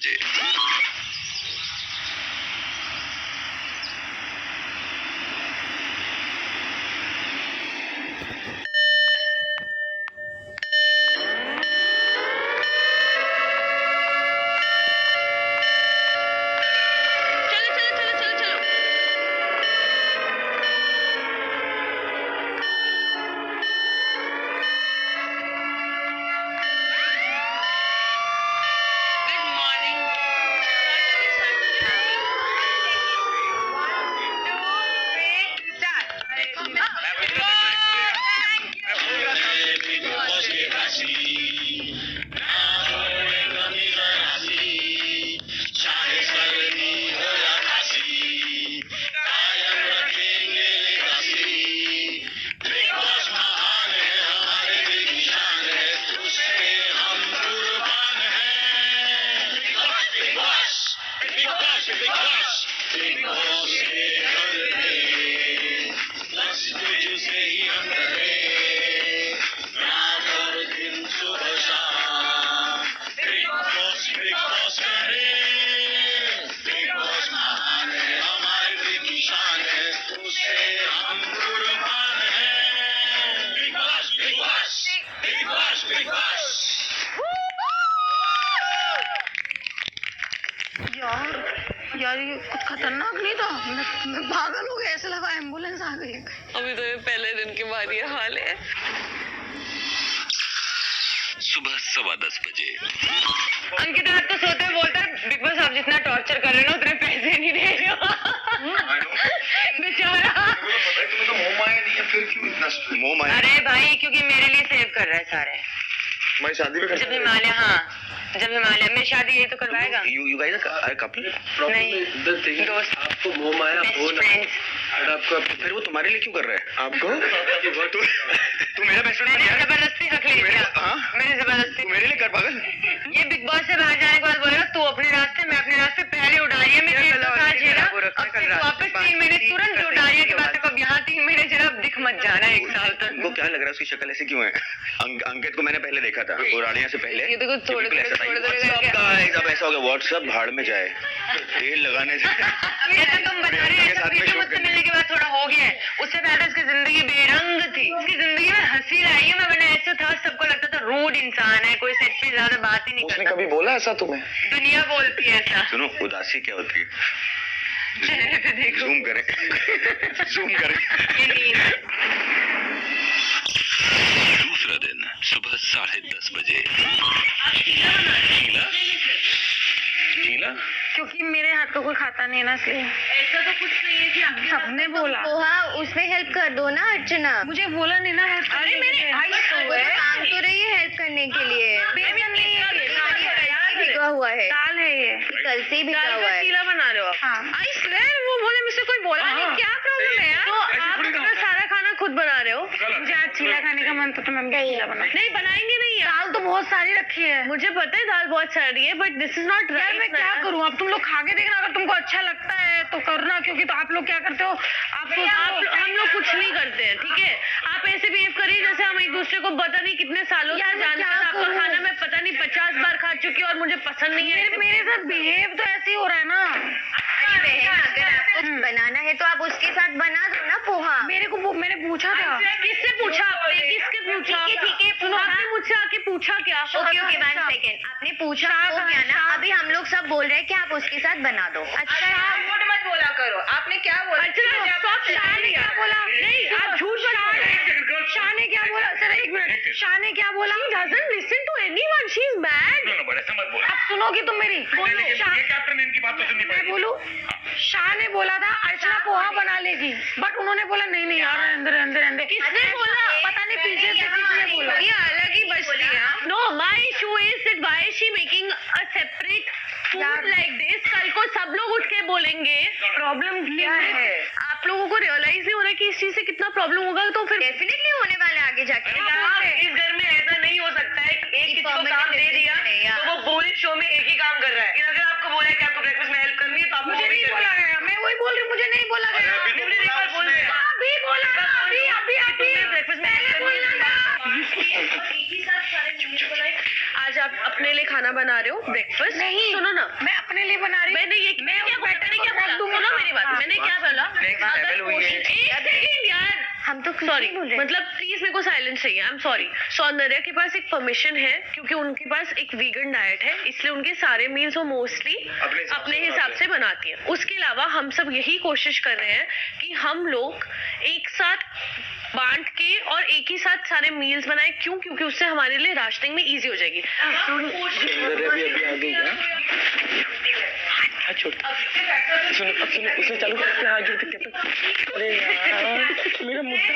बजे। यार ये कुछ खतरनाक नहीं था। मैं पागल हो गया, ऐसा लगा एम्बुलेंस आ गई। अभी तो ये पहले दिन के बाद ये हाल है। सुबह 10:15 बजे। अंकित रात को सोते हुए बोलता है बिग बॉस आप जितना टॉर्चर कर रहे हो ना उतने पैसे नहीं दे रहे हो। बेचारा। तुम्हें तो मोह माया नहीं है, फिर क्यों इतना मोह माया? अरे भाई क्योंकि मेरे लिए सेव कर रहा है सारे। हमारी शादी में जब हिमालय, हाँ जब हिमालय में शादी यही तो करवाएगा। You guys are couple? नहीं दोस्त, आपको मोह माया हो ना, आपको फिर वो तुम्हारे लिए क्यों कर रहा है? आपको तू मेरा बेस्ट फ्रेंड मैंने जबरदस्ती रख लिया। मैंने जबरदस्ती मेरे लिए कर पागल। ये बिग बॉस से बाहर जाने के बाद बोलेगा तू अपने रास्ते मैं अपने रास्ते, पहले उड़ा रही है मैं वापस 3 महीने तुरंत उड़ा रही है के बाद अब यहाँ 3 महीने जरा दिख मत जाना 1 साल तक। वो क्या लग रहा है, उसकी शक्ल ऐसी क्यों है? अंकित को मैंने पहले देखा था उड़ाने से पहले। ये देखो थोड़े थोड़े अब ऐसा हो गया व्हाट्सएप भाड़ में जाए, तेल लगाने से ये तो तुम बता रहे हो मुझसे मिलने के बाद थोड़ा हो गया है। उससे पहले उसकी जिंदगी बेरंग थी, उसकी जिंदगी में हंसी लाई है। मैं वरना ऐसे था सबको लगता था रूड इंसान है, कोई सेट पे ज्यादा बात ही नहीं उसने करता। कभी बोला ऐसा तुम्हें? दुनिया बोलती है ऐसा। सुनो, उदासी क्या होती है? चेहरे पे देखो। जूम करें जूम करें। ये नींद। दूसरा दिन सुबह 10:30 बजे। शीला? क्योंकि मेरे हाथ का कोई खाता नहीं है ना, इसलिए। ऐसा तो कुछ नहीं है कि सबने बोला। पोहा उसमें हेल्प कर दो ना अर्चना। मुझे बोला नहीं ना। अरे मेरे आइस तो वो है। तो काम तो रही है हेल्प करने के लिए। बेसन नहीं है, भिगा हुआ है, दाल है ये। कल से ही भिगा दाल हुआ का है। शीला बना रहे हो? हाँ। आई स्वेयर वो बोले मुझसे कोई बोला नहीं, क्या प्रॉब्लम है यार? तो आप अपना सारा खाना खुद बना रहे हो? मुझे आज चीला खाने का मन तो मैं चीला बना। नहीं बनाएंगे नहीं यार। दाल तो बहुत सारी रखी है। मुझे पता है दाल बहुत सारी है बट दिस इज नॉट यार राइट। मैं क्या करूँ, अब तुम लोग खा के देखना, अगर तुमको अच्छा लगता है तो करना, क्योंकि तो आप लोग क्या करते हो, हम लोग कुछ नहीं करते हैं, ठीक है? आप ऐसे बिहेव करिए जैसे हम एक दूसरे को पता नहीं कितने सालों से यार, मैं जानते क्या हैं। आपका करूं? खाना मैं पता नहीं 50 बार खा चुकी हूँ और मुझे पसंद नहीं है। मेरे साथ बिहेव तो ऐसे ही हो रहा है ना। अरे बहन, अगर आपको बनाना है तो आप उसके साथ बना दो ना पोहा। मेरे को मैंने पूछा था। किससे पूछा आपने? किसके पूछा? ठीक है सुनो आपने मुझसे आके पूछा क्या? ओके 1 सेकेंड, आपने पूछा हो गया ना। अभी हम लोग सब बोल रहे हैं कि आप उसके साथ बना दो। अच्छा आप झूठ मत बोला करो। आपने क्या बोला? शाह ने क्या बोला? नहीं आप झूठ शाह ने क्या बोला? सर 1 मिनट, शाह ने क्या बोला? She doesn't listen to anyone. She is mad. ऐसा मत बोलो। अब सुनोगी तुम मेरी? बोलो। शाह, कैप्टन इनकी बात तो सुननी मैं बोलूं? शाह ने बोला था अर्चना पोहा बना लेगी, बट उन्होंने बोला नहीं नहीं यार अंदर अंदर अंदर। किसने बोला? पता नहीं पीछे से किसने बोला। ये अलग ही बचती है। No, my issue is that why is she making a separate food like this? कल को सब लोग उठ के बोलेंगे प्रॉब्लम क्या है? आप लोगों को रियलाइज नहीं हो रहा है कि इस चीज से कितना प्रॉब्लम होगा, तो फिर डेफिनेटली होने वाला है आगे जाके। इस घर में ऐसा नहीं हो सकता है कि एक किसी को काम दे दिया तो वो पूरे शो में एक ही काम कर रहा है। अगर आपको बोला है कि आपको ब्रेकफास्ट में हेल्प करनी है तो आपको मुझे नहीं बोला गया, मैं वही बोल रही हूँ, मुझे नहीं बोला गया। अभी बोल रहे हैं। अभी बोला था, अभी अभी अभी ब्रेकफास्ट में पहले बोलना था। आज आप अपने लिए खाना बना रहे हो ब्रेकफास्ट? नहीं सुनो ना, मैं अपने लिए बना रही हूँ। मैंने ये क्या बोला? सुनो मेरी बात, मैंने क्या बोला? level हुई है। एक सेकंड यार, हम तो कुछ सॉरी, नहीं बोल रहे। मतलब प्लीज मेरे को साइलेंस चाहिए। आई एम सॉरी। सौंदर्या के पास एक परमिशन है क्योंकि उनके पास एक वीगन डाइट है, इसलिए उनके सारे मील्स वो मोस्टली अपने हिसाब से बनाती है। उसके अलावा हम सब यही कोशिश कर रहे हैं कि हम लोग एक साथ बांट के और एक ही साथ सारे मील्स बनाए। क्यों? क्योंकि उससे हमारे लिए राशनिंग में इजी हो जाएगी। अभी आ गई क्या? छोटा सुनो उसने चालू कर हाथ जोड़ के कहता, अरे यार मेरा मुद्दा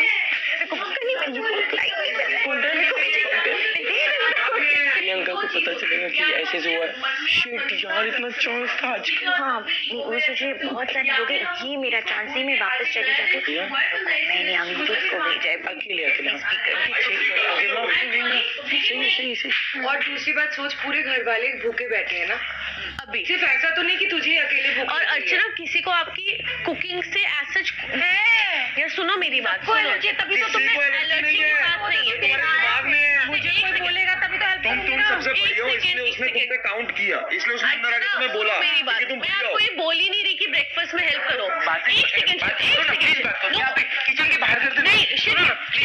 प्रियंका को पता चलेगा कि ऐसे से हुआ। शिट यार, इतना चांस था आज का। हाँ, वो सोचे बहुत सारे लोग हैं, ये मेरा चांस है, मैं वापस चली जाती हूँ। मैंने अंकित को भेजा है। अकेले सही। और दूसरी बात सोच, पूरे घर वाले भूखे बैठे हैं ना अभी। सिर्फ ऐसा तो नहीं कि तुझे अकेले भूख। और अर्चना, किसी को आपकी कुकिंग से सच या सुनो मेरी बात, कोई एलर्जी, तभी तो तुमने एलर्जी की बात नहीं है। दिमाग में है। मुझे कोई बोलेगा तभी तो हेल्प तुम सबसे बड़ी हो, इसलिए उसने तुम पे काउंट किया, इसलिए उसने अंदर आके तुम्हें बोला मेरी बात, कि तुम मैं फ्री आपको हो। ये बोल ही नहीं रही कि ब्रेकफास्ट में हेल्प करो। एक सेकंड, किचन के बाहर कर दे। नहीं,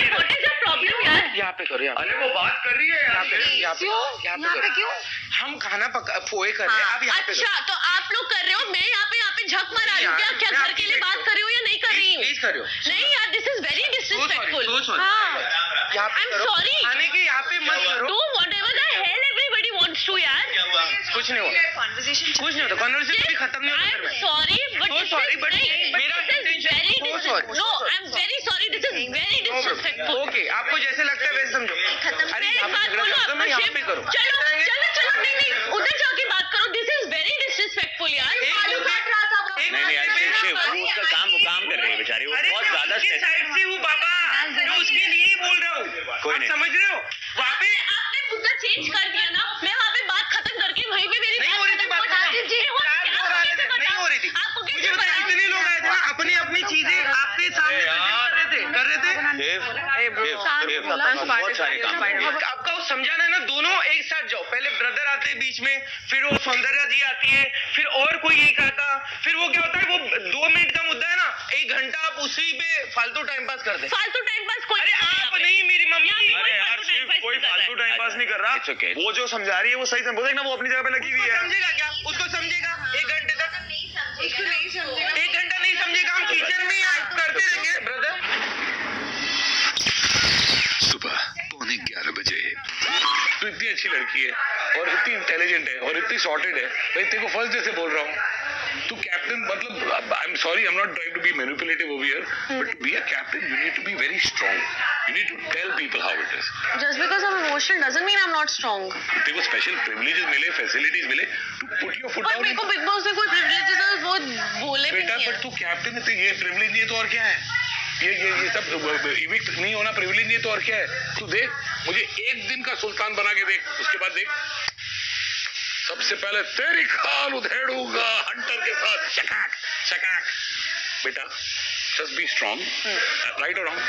व्हाट इज द प्रॉब्लम यार? यहाँ पे करो। अरे वो बात कर रही है यहाँ पे। यहाँ पे क्यों? हम खाना पका पोए कर रहे हैं, आप यहाँ पे अच्छा, तो आप लोग कर रहे हो, मैं यहाँ पे झक मारा रही हूँ क्या? क्या घर के लिए बात कर रही हूँ या नहीं कर रही हूँ? प्लीज करो। नहीं यार, दिस इज वेरी डिसरिस्पेक्टफुल। यहाँ पे I'm करो। sorry. खाने के यहाँ पे मत करो। Do whatever the hell everybody wants to यार। कुछ नहीं होता, कुछ नहीं होता, कन्वर्सेशन भी खत्म नहीं होता घर I'm में। sorry, but So this sorry, is but नहीं, मेरा this is intention- very So disrespectful. sorry. No, I'm very sorry. This is very disrespectful. Okay, आपको जैसे लगता है वैसे समझो। अरे मैं यहाँ एक पे बात झगड़ा बोलूं करता, मैं आपको, यहाँ पे करूँ। चलो नहीं, उधर जाके बात करो। दिस इज वेरी डिसरिस्पेक्टफुल यार। नहीं यार, शिव वो उसका काम कर रही है बेचारी, वो बहुत ज्यादा उसके साइड से हूँ बाबा, मैं उसके लिए ही बोल रहा हूँ। कोई आप नहीं। समझ रहे हो? वहाँ पे आपने मुद्दा चेंज कर दिया ना, मैं वहाँ पे बात खत्म करके वहीं पे मेरी नहीं हो रही थी बात खत्म। नहीं हो रही थी। मुझे पता है, इतने लोग आए थे ना, अपनी अपनी चीजें आपके सामने कर रहे थे। बहुत सारे काम। आपका वो समझाना है ना, दोनों एक साथ जाओ। पहले ब्रदर आते हैं बीच में, फिर वो सौंदर्या जी आती है, फिर और कोई एक आता, फिर वो क्या होता है, वो 2 मिनट का मुद्दा है ना, 1 घंटा आप उसी पे फालतू टाइम पास कर दे। फालतू टाइम पास कोई अरे आप नहीं, मेरी मम्मी। अरे यार, शिव कोई फालतू टाइम पास नहीं कर रहा। It's okay. वो जो समझा रही है वो सही समझ, ना वो अपनी जगह पे लगी हुई है। समझेगा क्या? उसको समझेगा 1 घंटे तक। 1 घंटा नहीं समझेगा, हम किचन में करते रहेंगे ब्रदर। सुबह 11:15 बजे। तू इतनी अच्छी लड़की है और इतनी इंटेलिजेंट है और इतनी सॉर्टेड है, भाई तेरे को फर्स्ट डे से बोल रहा हूँ, तू कैप्टन, मतलब I am sorry, I am not trying to be manipulative over here, but to be a captain you need to be very strong, you need to tell people how it is. Just because I'm emotional doesn't mean I'm not strong. तेरे को special privileges मिले, facilities मिले, to put your foot पर down. मेरे को big boss ने कोई privileges है, वो बोले भी बेटा नहीं पर है। तू कैप्टन है तो ये प्रिविलेज नहीं है तो और क्या है? ये सब इविक्ट नहीं होना प्रिविलेज नहीं है तो और क्या है? तू देख, मुझे एक दिन का सुल्तान बना के देख, उसके बाद देख सबसे पहले तेरी खाल उधेड़ूंगा हंटर के साथ, चकाक चकाक। बेटा जस्ट बी स्ट्रॉन्ग, राइट और रॉन्ग?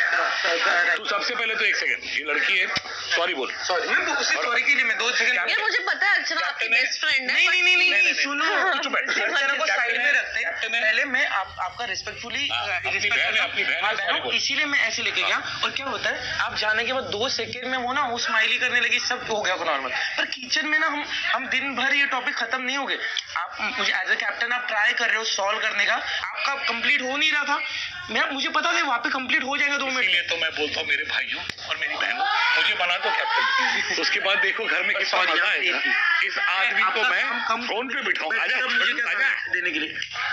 तू सबसे पहले तो 1 सेकंड, ये लड़की है, सॉरी बोल। सॉरी, मैं उसी सॉरी के लिए मैं 2 सेकंड। यार मुझे पता है अर्चना आपकी कैप्टन है। बेस्ट फ्रेंड है। नहीं, सुनो, चुप बैठ। अर्चना को साइड में रखते हैं। कैप्टन है। पहले मैं आपका रिस्पेक्टफुली अपनी बहन है, sorry बोल। इसीलिए मैं ऐसे लेके गया। और क्या होता है, आप जाने के बाद 2 सेकंड में वो ना वो स्माइली करने लगी, सब हो गया नॉर्मल। पर किचन में ना हम दिन भर ये टॉपिक खत्म नहीं हो गए। आप मुझे एज ए कैप्टन आप ट्राई कर रहे हो सॉल्व करने का, आपका कंप्लीट हो नहीं रहा था। मुझे पता था वहाँ पे कंप्लीट हो जाएगा 2 मिनट इसलिए तो मैं बोलता हूँ मेरे भाइयों और मेरी बहनों, मुझे बना दो कैप्टन, उसके बाद देखो घर में कितना मजा आएगा। इस आदमी को मैं फोन पे बिठाऊं, आजा मुझे आजा देने के लिए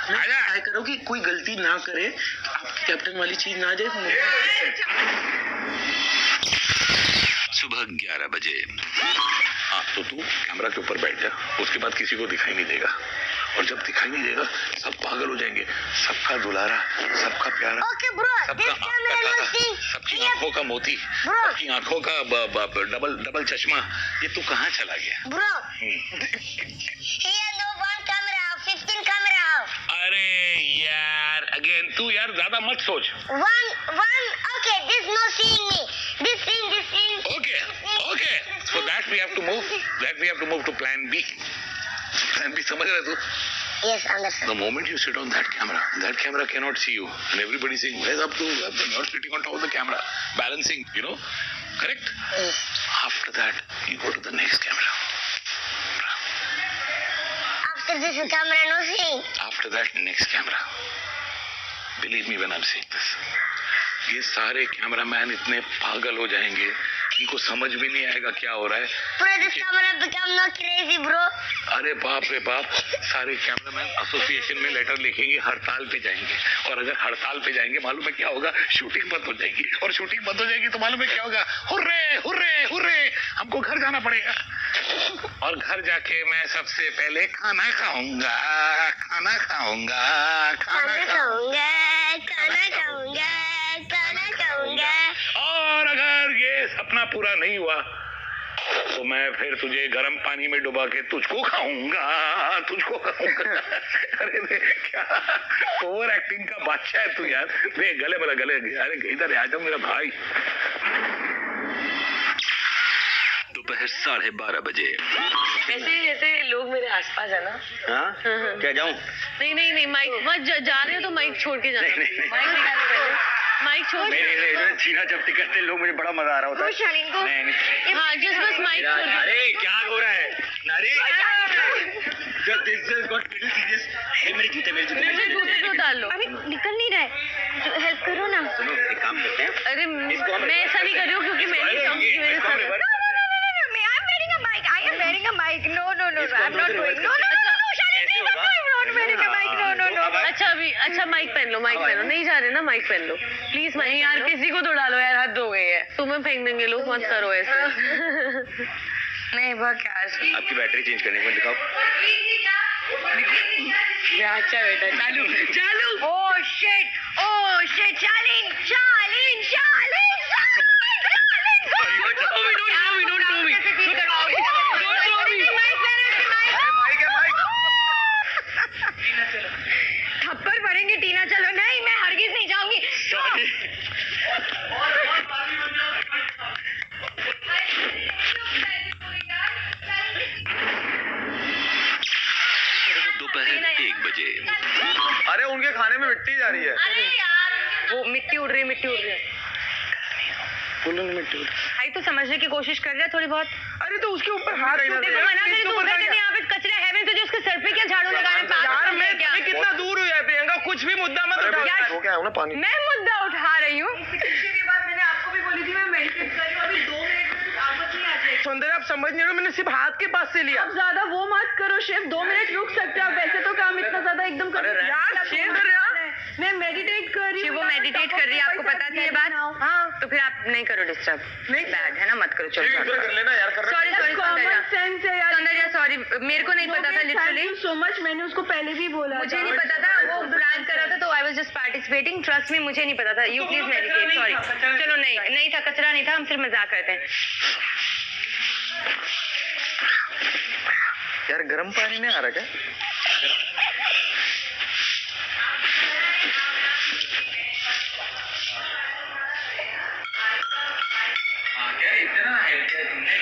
ट्राई करो कि कोई गलती ना करे, आपकी कैप्टन वाली चीज ना आ जाए। सुबह 11 बजे। हाँ तो तू कैमरा के ऊपर बैठ जा, उसके बाद किसी को दिखाई नहीं देगा, और जब दिखाई नहीं देगा सब पागल हो जाएंगे, सबका दुलारा, सबका प्यारा, Okay, bro. सबका This आँख time का I तारा, will see. सबकी आंखों का मोती, सबकी आंखों का डबल चश्मा, ये तू कहाँ चला गया? Bro. Here no 1 camera, 15 camera. अरे यार अगेन तू यार ज्यादा मत सोच। One. Okay, this no seeing me. This thing. Okay so that we have to move. That we have to move to plan B. Plan B, समझ रहे तू? Yes, understand. The moment you sit on that camera cannot see you. And everybody saying, where's up to? You're sitting on top of the camera, balancing, you know. Correct? Yes. After that, you go to the next camera. After this camera, no seeing. After that, next camera. Believe me when I'm saying this. ये सारे cameraman इतने पागल हो जाएंगे, इनको समझ भी नहीं आएगा क्या हो रहा है. Bro, this camera become no crazy, bro. अरे बाप रे बाप, सारे कैमरामैन एसोसिएशन में लेटर लिखेंगे, हड़ताल पे जाएंगे. और अगर हड़ताल पे जाएंगे, मालूम है क्या होगा? शूटिंग बंद हो जाएगी. और शूटिंग बंद हो जाएगी तो मालूम है क्या होगा? हुर्रे हुर्रे हुर्रे, हमको घर जाना पड़ेगा. और घर जाके मैं सबसे पहले खाना खाऊंगा, खाना खाऊंगा, खाना खाऊंगा. और अगर ये सपना पूरा नहीं हुआ तो मैं फिर तुझे गर्म पानी में डुबा के तुझको खाऊंगा. अरे क्या ओवर एक्टिंग का बादशाह है तू यार. देख गले वाला गले. अरे इधर आ जाओ मेरा भाई. दोपहर 12:30 बजे. ऐसे लोग मेरे आसपास है ना. हाँ क्या जाऊँ? नहीं माइक मत जा रहे हो तो माइक छोड़ के जाना. नहीं. माइक निकालो पहले. माइक छोड़. नहीं छीना झपटी करते लोग मुझे बड़ा मजा आ रहा होता है. नहीं. हाँ जस्ट बस माइक छोड़. अरे क्या हो रहा है? अरे this is got little serious. मेरे जूते मेरे जूते तो डाल लो. अभी निकल नहीं रहा है. हेल्प करो ना. सुनो एक काम करते हैं. अरे मैं ऐसा नहीं कर रही हूँ क्योंकि मैंने समझी मेरे साथ. I'm wearing a mic. I am wearing a mic. No. I'm not going. No. अच्छा माइक पहन लो. नहीं जा रहे ना, माइक पहन लो प्लीज. नहीं यार किसी को तो डालो यार, हद हो गई है. तुम्हें फेंक देंगे लोग, मत करो ऐसे. नहीं बहुत यार. आपकी बैटरी चेंज करने को दिखाओ. अच्छा बेटा चालू. Oh shit. Challenge. थप्पड़ पड़ेंगे. टीना चलो. नहीं मैं हरगिज नहीं जाऊंगी. दोपहर 1 बजे. अरे उनके खाने में मिट्टी जा रही है. वो मिट्टी उड़ रही है. भाई तो समझने की कोशिश कर रहा है थोड़ी बहुत. अरे तो उसके ऊपर हाथ देखो मना करी तो उधर कहते यहाँ पे कचरा है में तुझे उसके सर पे क्या झाड़ू लगा रहे हैं. यार मैं कितना दूर हुई है प्रियंका. कुछ भी मुद्दा मत उठा. यार, हो गया है ना पानी. मैं मुद्दा उठा रही हूँ. मैंने आपको भी बोली थी मैं मेडिटेट कर रही हूँ. अभी 2 मिनट में आपको नहीं आते. सौंदर्य आप समझ नहीं रहे. मैंने सिर्फ हाथ के पास से लिया. आप ज्यादा वो मत करो शेफ. 2 मिनट रुक सकते हो आप. वैसे तो काम इतना ज्यादा एकदम कर. यार शेफ मैं मेडिटेट कर रही हूँ. वो मेडिटेट कर रही है. आपको पता थी ये बात. हाँ तो फिर आप नहीं करो डिस्टर्ब. नहीं बैड है ना, मत करो. चलो कर लेना यार. सॉरी कॉमन सेंस है यार. सौंदर्य सॉरी. मेरे को नहीं पता था लिटरली. So much. मैंने उसको पहले भी बोला. मुझे नहीं पता था. वो प्लान कर रहा था तो I was just participating. Trust में मुझे नहीं पता था. You please meditate. सॉरी. चलो नहीं था, कचरा नहीं था. हम सिर्फ मजाक करते हैं. यार गर्म पानी नहीं आ रहा क्या? क्या इतना है क्या तुमने?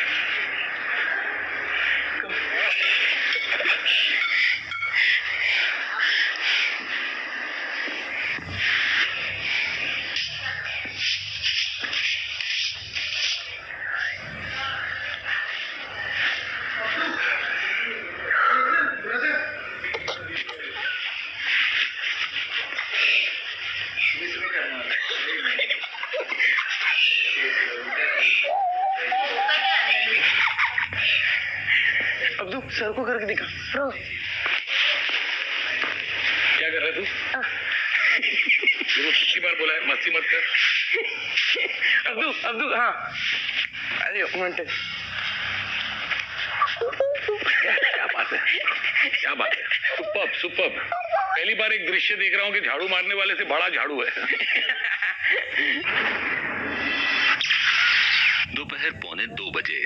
अब्दू सर को करके दिखा. ब्रो क्या कर रहा है तू? कितनी बार बोला है मस्ती मत कर. अब्दू हाँ. अरे मिनट. क्या बात है. सुपर्ब. पहली बार एक दृश्य देख रहा हूँ कि झाड़ू मारने वाले से बड़ा झाड़ू है. दोपहर 1:45 बजे.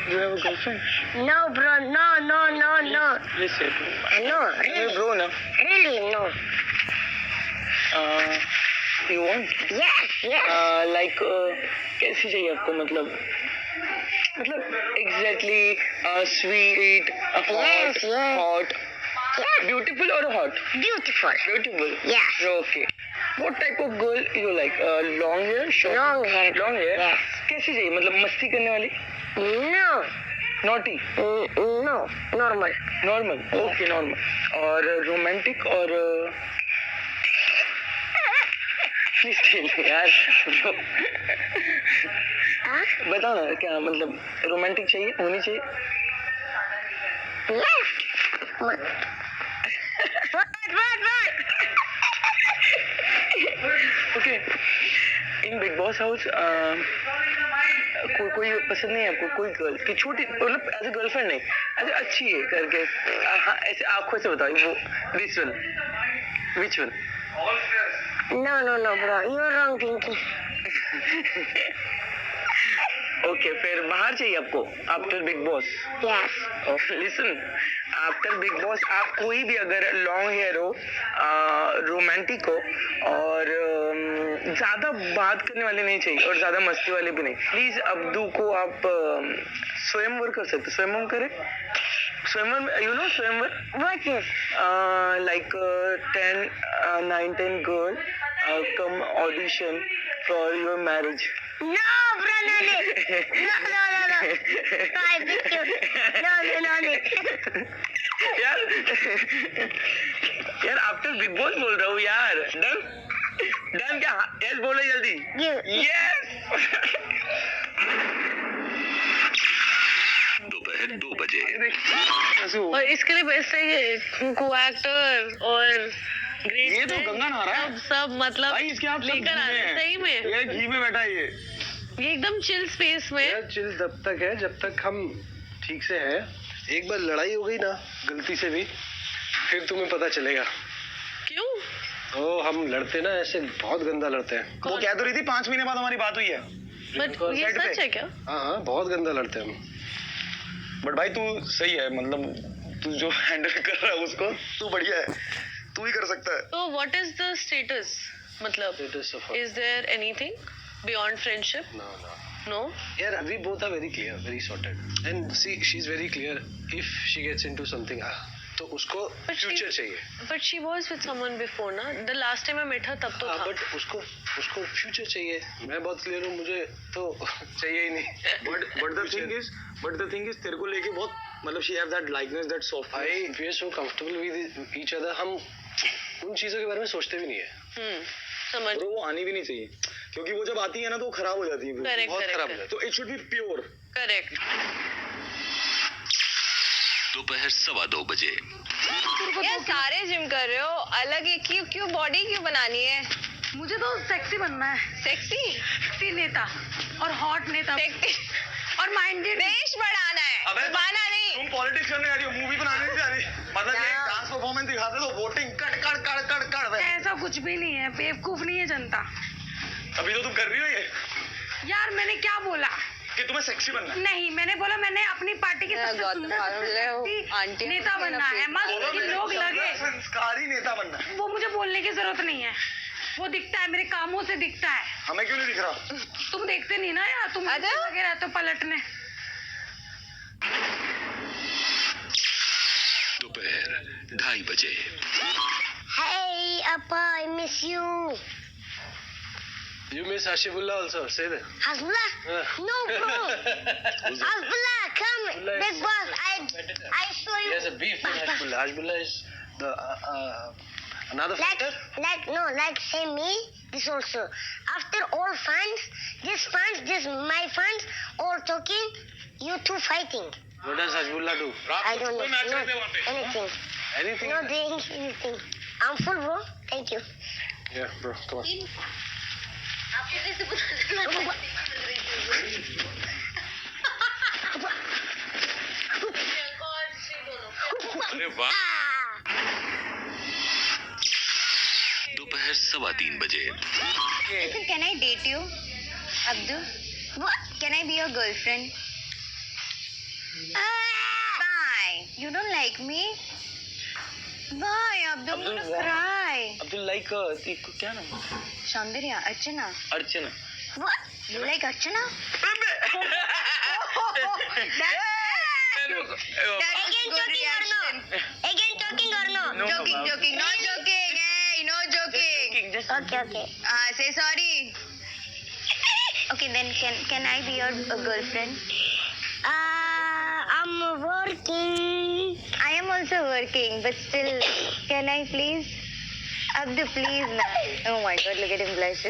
You have a girlfriend? No, bro. No. Yes, sir. No, Hey, bro, no. really, no. You want? Yes. Like, कैसी चाहिए आपको, मतलब एग्जैक्टली स्वीट, हॉट, ब्यूटीफुल और hot? Beautiful Yes. Okay. What type of girl you like? Long hair, short? Long hair. Long hair. Yes. कैसी चाहिए, मतलब मस्ती करने वाली, No. Naughty, No. Normal. Normal? Okay normal. और रोमांटिक और प्लीज टेल यार bro. Huh? बताओ ना क्या, मतलब रोमांटिक चाहिए, होनी चाहिए? Yes. What? Okay. In big boss house कोई पसंद नहीं है आपको, कोई गर्ल की छोटी, मतलब एज ए गर्लफ्रेंड नहीं, एज अच्छी है करके, हाँ ऐसे आंखों से बताओ वो, this one, which one? No, bro. You're wrong thinking. Okay, फिर बाहर चाहिए आपको after big boss? Yes. Listen, after big boss आप कोई भी अगर लॉन्ग हेयर हो, रोमांटिक हो और ज्यादा बात करने वाले नहीं चाहिए और ज्यादा मस्ती वाले भी नहीं, प्लीज अब्दू को आप स्वयंवर कर सकते, स्वयंवर करें, स्वयंवर, यू नो स्वयंवर, What is? like 9-10 girl come audition for your marriage. No, bro, no. No. I beat you. No. यार आफ्टर बिग बॉस बोल रहा हूँ यार. डन क्या? यस बोलो जल्दी. यस. दोपहर 2 बजे. और इसके लिए बेस्ट है ये को एक्टर और ग्रेट, ये तो गंगा नहा रहा है सब मतलब भाई, इसके आप सब लेकर आ घी में रहे हैं, हैं। सही में ये घी में बैठा है ये. ये एकदम चिल स्पेस में. यार चिल तब तक है जब तक हम ठीक से हैं. एक बार लड़ाई हो गई ना गलती से भी, फिर तुम्हें पता चलेगा. क्यों? ओ हम लड़ते ना ऐसे बहुत गंदा लड़ते हैं. वो कह तो रही थी 5 महीने बाद हमारी बात हुई है. बट ये साइड पे। सच है क्या? हाँ बहुत गंदा लड़ते हैं हम. बट भाई तू सही है, मतलब तू जो हैंडल कर रहा है उसको, तू बढ़िया है, तू ही कर सकता है. तो व्हाट इज द स्टेटस, मतलब Status of- is there anything beyond friendship? No. No. यार we both are very clear, very sorted. And see, she's very clear. If she gets into something, तो उसको But she- फ्यूचर चाहिए. But she was with someone before ना, the last time I met her तब तो हाँ था. But उसको future चाहिए. मैं बहुत क्लियर हूँ, मुझे तो चाहिए ही नहीं. बट द थिंग इज तेरे को लेके बहुत, मतलब she have that likeness, that soft. भाई we are so comfortable with each other. हम उन चीजों के बारे में सोचते भी नहीं है. समझ. वो आनी भी नहीं चाहिए, क्योंकि वो जब आती है ना तो वो खराब हो जाती है. Correct, बहुत correct, खराब हो correct. जाती है. तो it should be pure. Correct. दोपहर 2:15 बजे. यार सारे जिम कर रहे हो, अलग एक ही क्यों बॉडी क्यों बनानी है? मुझे तो सेक्सी बनना है, सेक्सी नेता और हॉट नेता सेक्सी और माइंडेड. देश बढ़ाना है, अबे दबाना नहीं. तुम पॉलिटिक्स करने आ रही हो, मूवी बनाने नहीं आ रही. मतलब ये ना। डांस परफॉर्मेंस दिखाते तो वोटिंग कट. ऐसा कुछ भी नहीं है, बेवकूफ नहीं है जनता. अभी तो तुम कर रही हो ये यार मैंने क्या बोला? कि तुम्हें सेक्सी बनना है. नहीं, मैंने बोला मैंने अपनी पार्टी की सबसे बहुत सुंदर, मालूम सबसे है वो सेक्सी आंटी नेता बनना है. मस्त कि लोग लगे, संस्कारी नेता बनना है. वो मुझे बोलने की जरूरत नहीं है, वो दिखता है, मेरे कामों से दिखता है. हमें क्यों नहीं दिख रहा? तुम देखते नहीं ना यार, तुम अच्छा? लगे रहते हो पलटने. दोपहर 2:30 बजे. Hey, Appa, I miss you. You miss Hashibullah also. Say that. Hasbullah? No, bro. Hasbullah, come. Hasbullah Big is- boss, I saw you. There's a beef with Hashibullah. Hashibullah is the another fighter. Like say me, this also. After all fans, this my fans, all talking, you two fighting. What does Hashibullah do? I don't know. Match No, करते हैं वहाँ पे. anything. Anything? No doing anything. I'm full, bro. Thank you. Yeah, bro. Come on. अरे वाह. Ah. दोपहर 3:15 बजे. Listen, can I date you, Abdu? What? Can I be your girlfriend? Bye. You don't like me? Bye, Abdu. I'm gonna cry. Abdul like क्या नाम? Shandarya, Archana. Archana. What? You like Archana? Again talking or no? Again talking or no? Joking, joking, not joking. Hey, no joking. Okay, okay. Say sorry. Okay, then can I be your girlfriend? I'm working. I am also working, but still, can I please? Abdu, please na. Oh my God, look at him blush.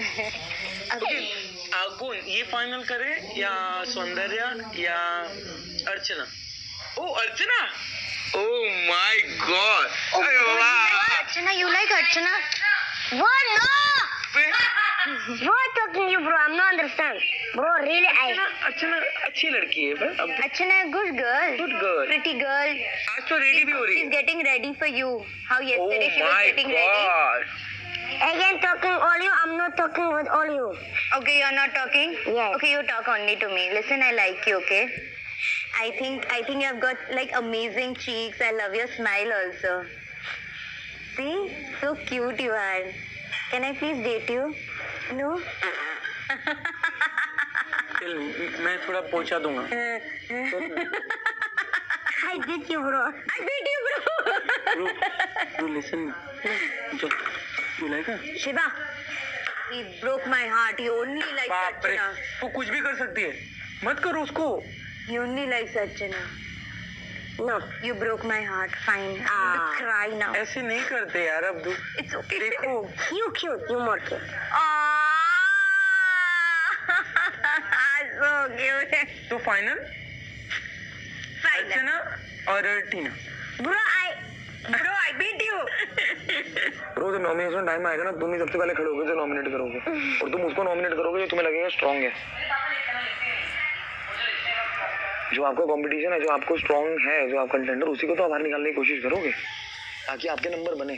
Abdu, कौन ये final करे या सौंदर्य या Archana? Oh Archana, oh my god, Archana, you like Archana? What? No! What talking you, bro? I'm not understand. Bro, really, अर्चना अच्छी लड़की है। अब Archana, good girl. Good girl, Pretty girl. आज तो रेडी भी हो रही She's है। getting ready for you. How yesterday she was my getting ready. God, again talking all you. I'm not talking with all you. Okay, you're not talking? Yes. Okay, you talk only to me. Listen, I like you, okay? I think you have got like amazing cheeks. I love your smile also. See? So cute you are. Can I please date you? No? चल मैं थोड़ा पहुंचा दूंगा। I did you, bro. I date you, bro. You listen, you like her? Shiva, he broke my heart. He only likes बाप रे, Archana. तू कुछ भी कर सकती है, मत करो उसको। He only likes Archana. No. You broke my heart. Fine. I'm going to cry now. ऐसे नहीं करते यार अब्दू। It's okay. देखो, You cute. You more cute. So cute. तो फाइनल Fine. अर्चना और Tina. Bro, I beat you. रोज nomination time आएगा ना, तुम ही सबसे पहले खड़े होगे जो नॉमिनेट करोगे, और तुम उसको नॉमिनेट करोगे जो तुम्हें लगेगा स्ट्रांग है। जो आपका कंपटीशन है, जो आपको स्ट्रांग है, जो आप कंटेंडर, उसी को तो आप बाहर निकालने की कोशिश करोगे ताकि आपके नंबर बने।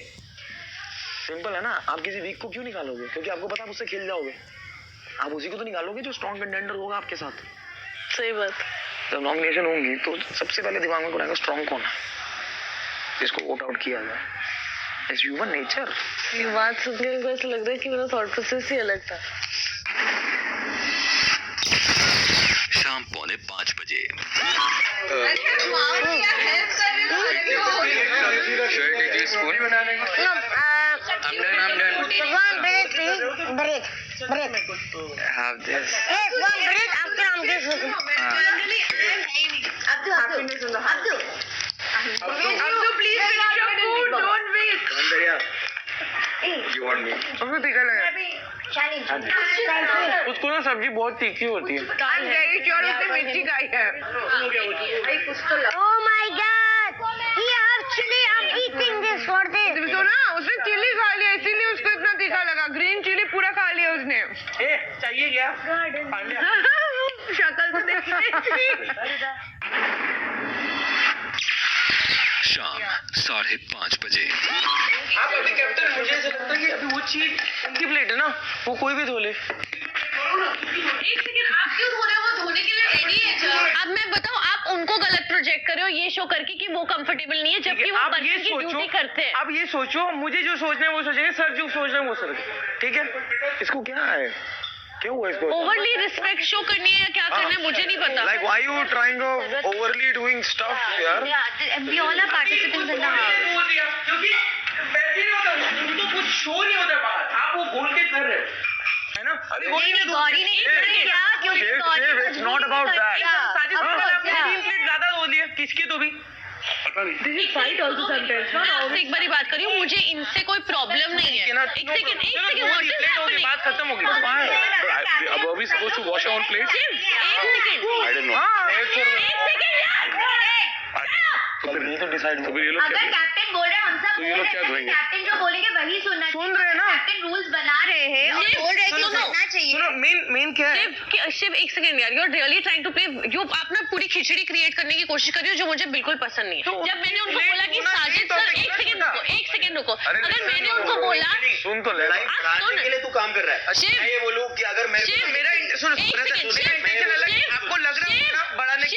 सिंपल है ना, आप किसी वीक को क्यों निकालोगे? क्योंकि आपको पता है उससे खेल जाओगे। आप उसी को तो निकालोगे जो स्ट्रांग कंटेंडर होगा आपके साथ। सही बात। जब नॉमिनेशन होंगी तो सबसे पहले दिमाग में बनाएगा स्ट्रांग कौन है, जिसको वोट आउट किया जाए। It's human nature. ये बात सुनकर मेरे को ऐसा लग रहा है कि मेरा थॉट प्रोसेस ही अलग था। शाम 4:45 बजे। No. I'm done. So one break, please. Break. Have this. Yes, one break. After I'm just looking. Abdu, please finish your food. Don't waste. You want me? उसको तीखा लगा। challenge. उसको ना सब्जी बहुत तीखी होती है। I'm very sure उसने मिर्ची खाई है। Oh my God! He have chili. I'm eating this for this. तो ना उसने चिली खा लिया, इसीलिए उसको इतना तीखा लगा। ग्रीन चिली पूरा खा लिया उसने। ए चाहिए क्या? पांड्या। शक्ल तो देखिए। शाम 5:30 बजे। आप अभी कैप्टन, मुझे ऐसा लगता है कि अभी वो चीज उनकी प्लेट है ना, वो कोई भी धो ले। एक सेकंड, आप क्यों धो रहे हो? वो धोने के लिए रेडी है। अब मैं बताऊं, आप उनको गलत प्रोजेक्ट कर रहे हो ये शो करके कि वो कंफर्टेबल नहीं है, जबकि वो आप ये बर्तन की ड्यूटी करते हैं। आप ये सोचो, मुझे जो सोचना है वो सोचेंगे, सर जो सोचना है वो सर, ठीक है? इसको क्या है? क्यों हुआ इसको? ओवरली रिस्पेक्ट शो करनी है या क्या करना है मुझे नहीं पता। Like why you trying to overly doing stuff यार? Yeah, we all are participants in the house. बोल दिया, क्योंकि वैसे नहीं होता, उनको कुछ शो नहीं होता बाहर, आप वो बोल के कर रहे हो, है ना? अभी नहीं, गौरी ने इतना किया क्योंकि Gauri It's not about that. Sajid को पता है, आपने 3 प्लेट ज्यादा धो लिए, किसकी तो भी? Fight also sometimes. मैं आपसे एक बारी बात करी हूँ, मुझे इनसे कोई प्रॉब्लम नहीं है। एक सेकंड, व्हाट इज हैपनिंग? बात खत्म हो गई। Are we supposed to wash our own plates? एक सेकंड, I don't know. एक सेकंड तो फिर ये तो डिसाइड तो फिर ये लोग क्या अगर कैप्टन बोल रहे हैं हम सब तो ये लोग क्या धोएंगे? कैप्टन जो बोलेंगे वही सुनना सुन रहे हैं ना? कैप्टन रूल्स बना रहे हैं और बोल रहे हैं कि करना चाहिए। सुनो, मेन क्या है? शिव एक सेकंड यार, you are really trying to play, जो आप ना पूरी खिचड़ी क्रिएट करने की कोशिश कर रही हो जो मुझे बिल्कुल पसंद नहीं है। जब मैंने उनको बोला कि साजिद सर, एक सेकंड रुको, अगर मैंने उनको बोला सुन तो ले। आप सुन, के लिए तू काम कर रहा है। शिव, मैं ये बोलूं कि अगर मैं शिव, मेरा सुनो, एक मेरा सेकंड, इंटेंशन अलग है, आपको लग रहा है ना बढ़ाने की।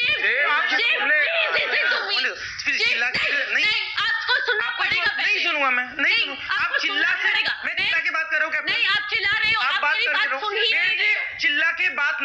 नहीं, आपको सुनना पड़ेगा। नहीं सुनूंगा मैं, नहीं सुनूंगा। आप चिल्ला के, मैं चिल्ला के बात कर रहा हूँ कैप्टन। नहीं, आप चिल्ला रहे हो, आप बात मेरी कर रहे बात हो, सुन ही नहीं रहे। चिल्ला के बात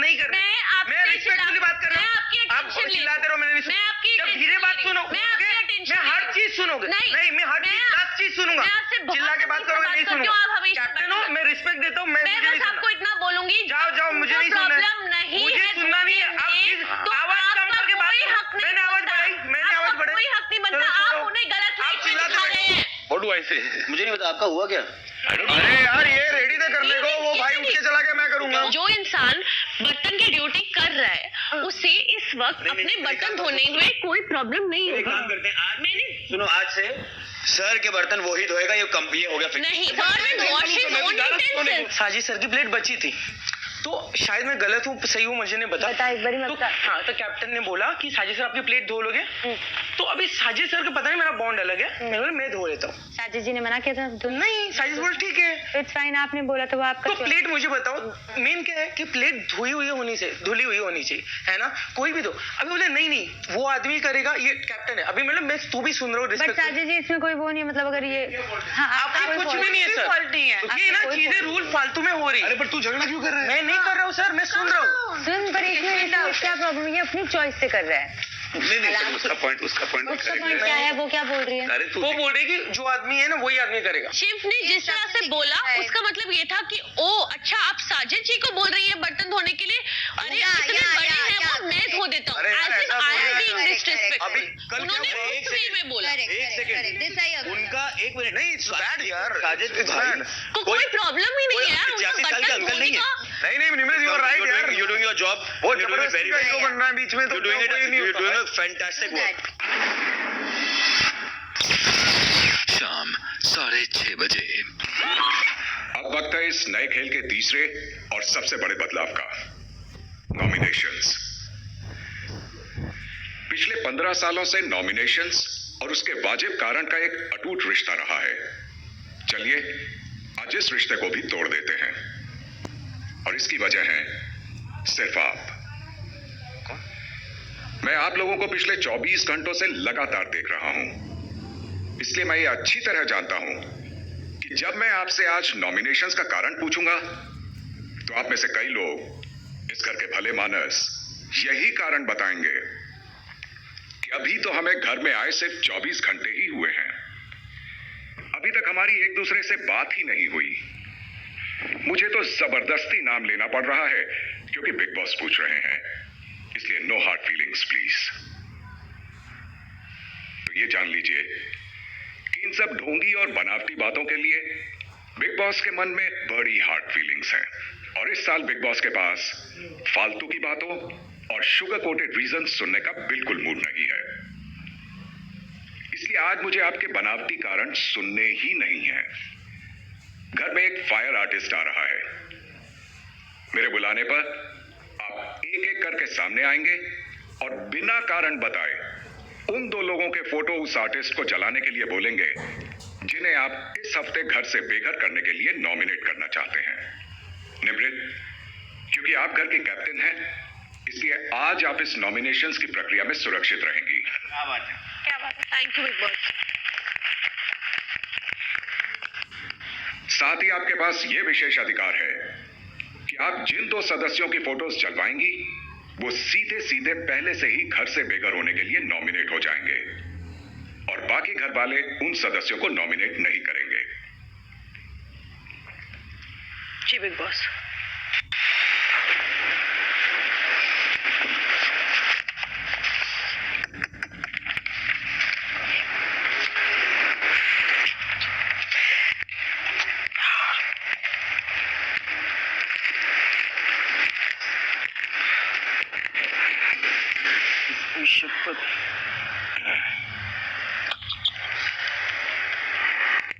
आप attention ले चिल्लाते रहो, मैंने नहीं मैं आपकी जब attention धीरे बात ले सुनो, मैं आपकी attention मैं हर ले चीज सुनोगे। नहीं, मैं हर चीज, 10 चीज सुनूंगा। मैं आपसे बहुत चिल्ला के बात करोगे, नहीं करती हूँ, आप हमेशा सुनूंगा। कैप्टन हो, मैं रिस्पेक्ट देता हूँ, मैं मुझे नहीं बस आपको सुनना। इतना बोलूंगी जाओ, मुझे नहीं सुनना है। प्रॉब्लम नहीं मुझे है सुनना नहीं है। आप में, प्लीज तो आवाज कम आपका करके बात कोई करो। हक नहीं मैंने आवाज बनता। बढ़ाई, मैंने आवाज आपका बढ़ाई। कोई हक नहीं बनता, चलो, आप छोड़ो। उन्हें गलत आप लाइट में चिल्लाते दिखा रहो। रहे हैं। व्हाट डू आई से? मुझे नहीं पता आपका हुआ क्या। अरे यार, ये रेडी था करने को, वो भाई उठ के चला गया, मैं करूंगा। जो इंसान बर्तन की ड्यूटी कर रहा है उसे इस वक्त अपने बर्तन धोने में कोई प्रॉब्लम नहीं एक काम होगी। करते हैं, आज मैंने सुनो, आज से सर के बर्तन वो ही धोएगा, ये हो गया फिक्स। नहीं, government wash his own utensils. Sajid sir की प्लेट बची थी, तो शायद मैं गलत हूँ, सही हूँ, मुझे नहीं बता, एक बारी मत तो बता। हाँ, तो कैप्टन ने बोला कि साजिद सर आपकी प्लेट धो लोगे, तो अभी साजिद सर को पता नहीं मेरा बॉन्ड अलग है, मैंने बोला मैं धो लेता हूँ। साजिद जी ने मना किया था तो नहीं, साजिद बोला ठीक है। इट्स फाइन, आपने बोला तो वो आपका तो प्लेट मुझे बताओ, मेन क्या है कि प्लेट धुली हुई होनी चाहिए, है ना, कोई भी दो। अभी बोले नहीं वो आदमी करेगा, ये कैप्टन है। अभी मतलब मैं तू भी सुन रहा हूँ, बट रिस्पेक्ट। साजिद जी इसमें कोई वो नहीं, मतलब अगर ये हाँ आपका कोई कुछ fault भी नहीं है सर, फॉल्ट नहीं है। ये ना चीजें रूल फालतू में हो रही। अरे पर तू झगड़ा क्यों कर रहा है? मैं नहीं कर रहा हूँ सर, मैं सुन रहा हूँ। सुन, पर इसमें ऐसा क्या प्रॉब्लम, ये अपनी चॉइस से कर रहा है। नहीं, उसका पॉइंट उसका पॉइंट क्या है, वो क्या बोल रही है? अरे तू वो बोल रही कि जो आदमी है ना वही आदमी करेगा। शिव ने जिस तरह से बोला उसका मतलब ये था कि ओ अच्छा, आप साजिद जी को बोल रही है बर्तन धोने के लिए, अरे इतने बड़े हैं वो, मैं धो देता हूँ। अरे यार, As if ऐसा I am बोल being रहे हैं। disrespectful। अभी कल उन्होंने क्या हुआ? उस वे में बोला। एक सेकंड, उनका एक मिनट नहीं, it's bad यार। साजिद It's भाई, bad। को कोई प्रॉब्लम ही नहीं है, उनका 85 साल का बर्तन अंकल धोने नहीं है। का। नहीं निमरत, यू आर राइट यार। यू डूइंग योर जॉब, वो यू डूइंग इट जबरदस्ती वेरी का ego बन रहा है बीच में, तो यू डूइंग कोई नहीं होता अ है। Fantastic work. शाम 6:30 बजे। अब वक्त है इस नए खेल के तीसरे और सबसे बड़े बदलाव का, नॉमिनेशंस। पिछले 15 सालों से नॉमिनेशंस और उसके वाजिब कारण का एक अटूट रिश्ता रहा है। चलिए आज इस रिश्ते को भी तोड़ देते हैं, और इसकी वजह है सिर्फ आप। मैं आप लोगों को पिछले 24 घंटों से लगातार देख रहा हूं, इसलिए मैं ये अच्छी तरह जानता हूं कि जब मैं आपसे आज नॉमिनेशंस का कारण पूछूंगा तो आप में से कई लोग इस घर के भले मानस यही कारण बताएंगे कि अभी तो हमें घर में आए सिर्फ 24 घंटे ही हुए हैं, अभी तक हमारी एक दूसरे से बात ही नहीं हुई। मुझे तो जबरदस्ती नाम लेना पड़ रहा है क्योंकि बिग बॉस पूछ रहे हैं, इसलिए नो हार्ड फीलिंग्स प्लीज। तो ये जान लीजिए कि इन सब ढोंगी और बनावटी बातों के लिए बिग बॉस के मन में बड़ी हार्ड फीलिंग्स हैं, और इस साल बिग बॉस के पास फालतू की बातों और शुगर कोटेड रीजन सुनने का बिल्कुल मूड नहीं है। इसलिए आज मुझे आपके बनावटी कारण सुनने ही नहीं है। घर में एक फायर आर्टिस्ट आ रहा है, मेरे बुलाने पर आप एक एक करके सामने आएंगे और बिना कारण बताए उन 2 लोगों के फोटो उस आर्टिस्ट को जलाने के लिए बोलेंगे जिन्हें आप इस हफ्ते घर से बेघर करने के लिए नॉमिनेट करना चाहते हैं। निमृत, क्योंकि आप घर के कैप्टन हैं, इसलिए आज आप इस नॉमिनेशंस की प्रक्रिया में सुरक्षित रहेंगी। क्या बात है, थैंक यू बिग बॉस। साथ ही आपके पास यह विशेष अधिकार है कि आप जिन 2 सदस्यों की फोटोज जलवाएंगी वो सीधे सीधे पहले से ही घर से बेघर होने के लिए नॉमिनेट हो जाएंगे, और बाकी घर वाले उन सदस्यों को नॉमिनेट नहीं करेंगे। जी बिग बॉस।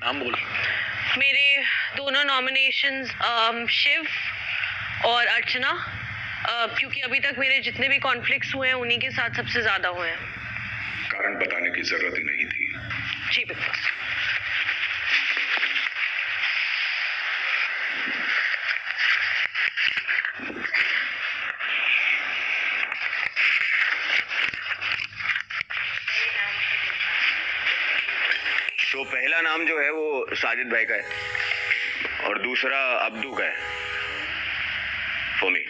नाम बोल। मेरे दोनों नॉमिनेशंस शिव और अर्चना, क्योंकि अभी तक मेरे जितने भी कॉन्फ्लिक्ट्स हुए हैं उन्हीं के साथ सबसे ज्यादा हुए हैं। कारण बताने की जरूरत नहीं थी। जी बिग बॉस। तो पहला नाम जो है वो साजिद भाई का है और दूसरा अब्दू का है, फोमी।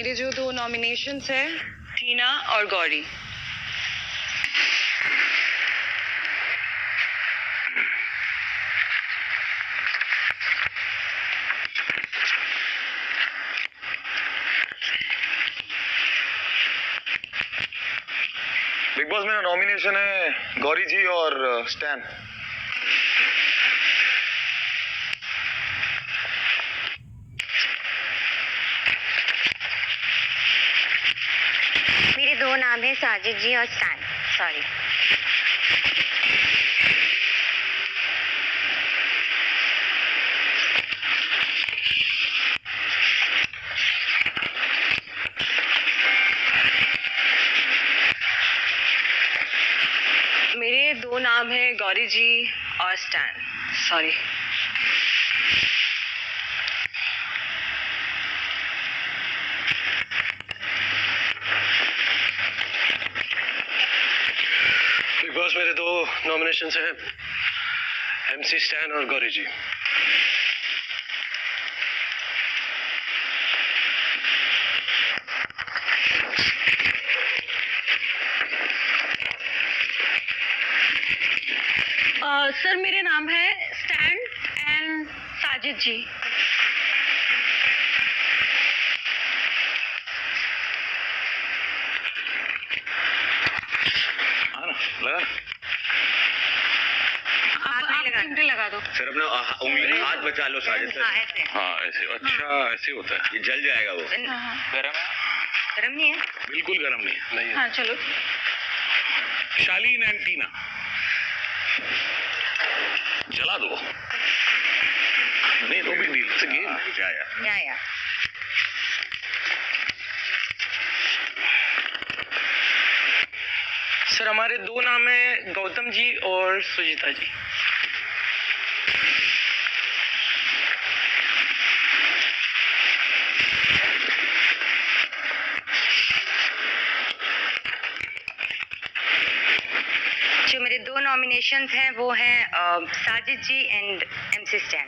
मेरे जो 2 नॉमिनेशंस है टीना और गौरी। बिग बॉस मेरा नॉमिनेशन है गौरी जी और स्टैन। मेरे 2 नाम है साजिद जी और स्टैन। सॉरी। मेरे 2 नाम है गौरी जी और स्टैन। सॉरी। बिग बॉस मेरे 2 नॉमिनेशंस हैं MC स्टैन और गौरी जी। सर मेरे नाम है स्टैन एंड साजिद जी। हाँ ना, लगा आप चिमटे लगा दो। सर अपना उंगली हाथ बचा लो साजिद सर। ऐसे। हाँ ऐसे, अच्छा ऐसे होता है। ये जल जाएगा वो। गरम नहीं है? बिल्कुल गर्म नहीं है। हाँ चलो। शालीन एंड टीना, जला दो। नहीं, no big deal, it's a game. Yeah. Sir हमारे 2 नाम है गौतम जी और सुजीता जी। जो मेरे 2 नॉमिनेशंस हैं वो हैं Sajid ji and MC Stan.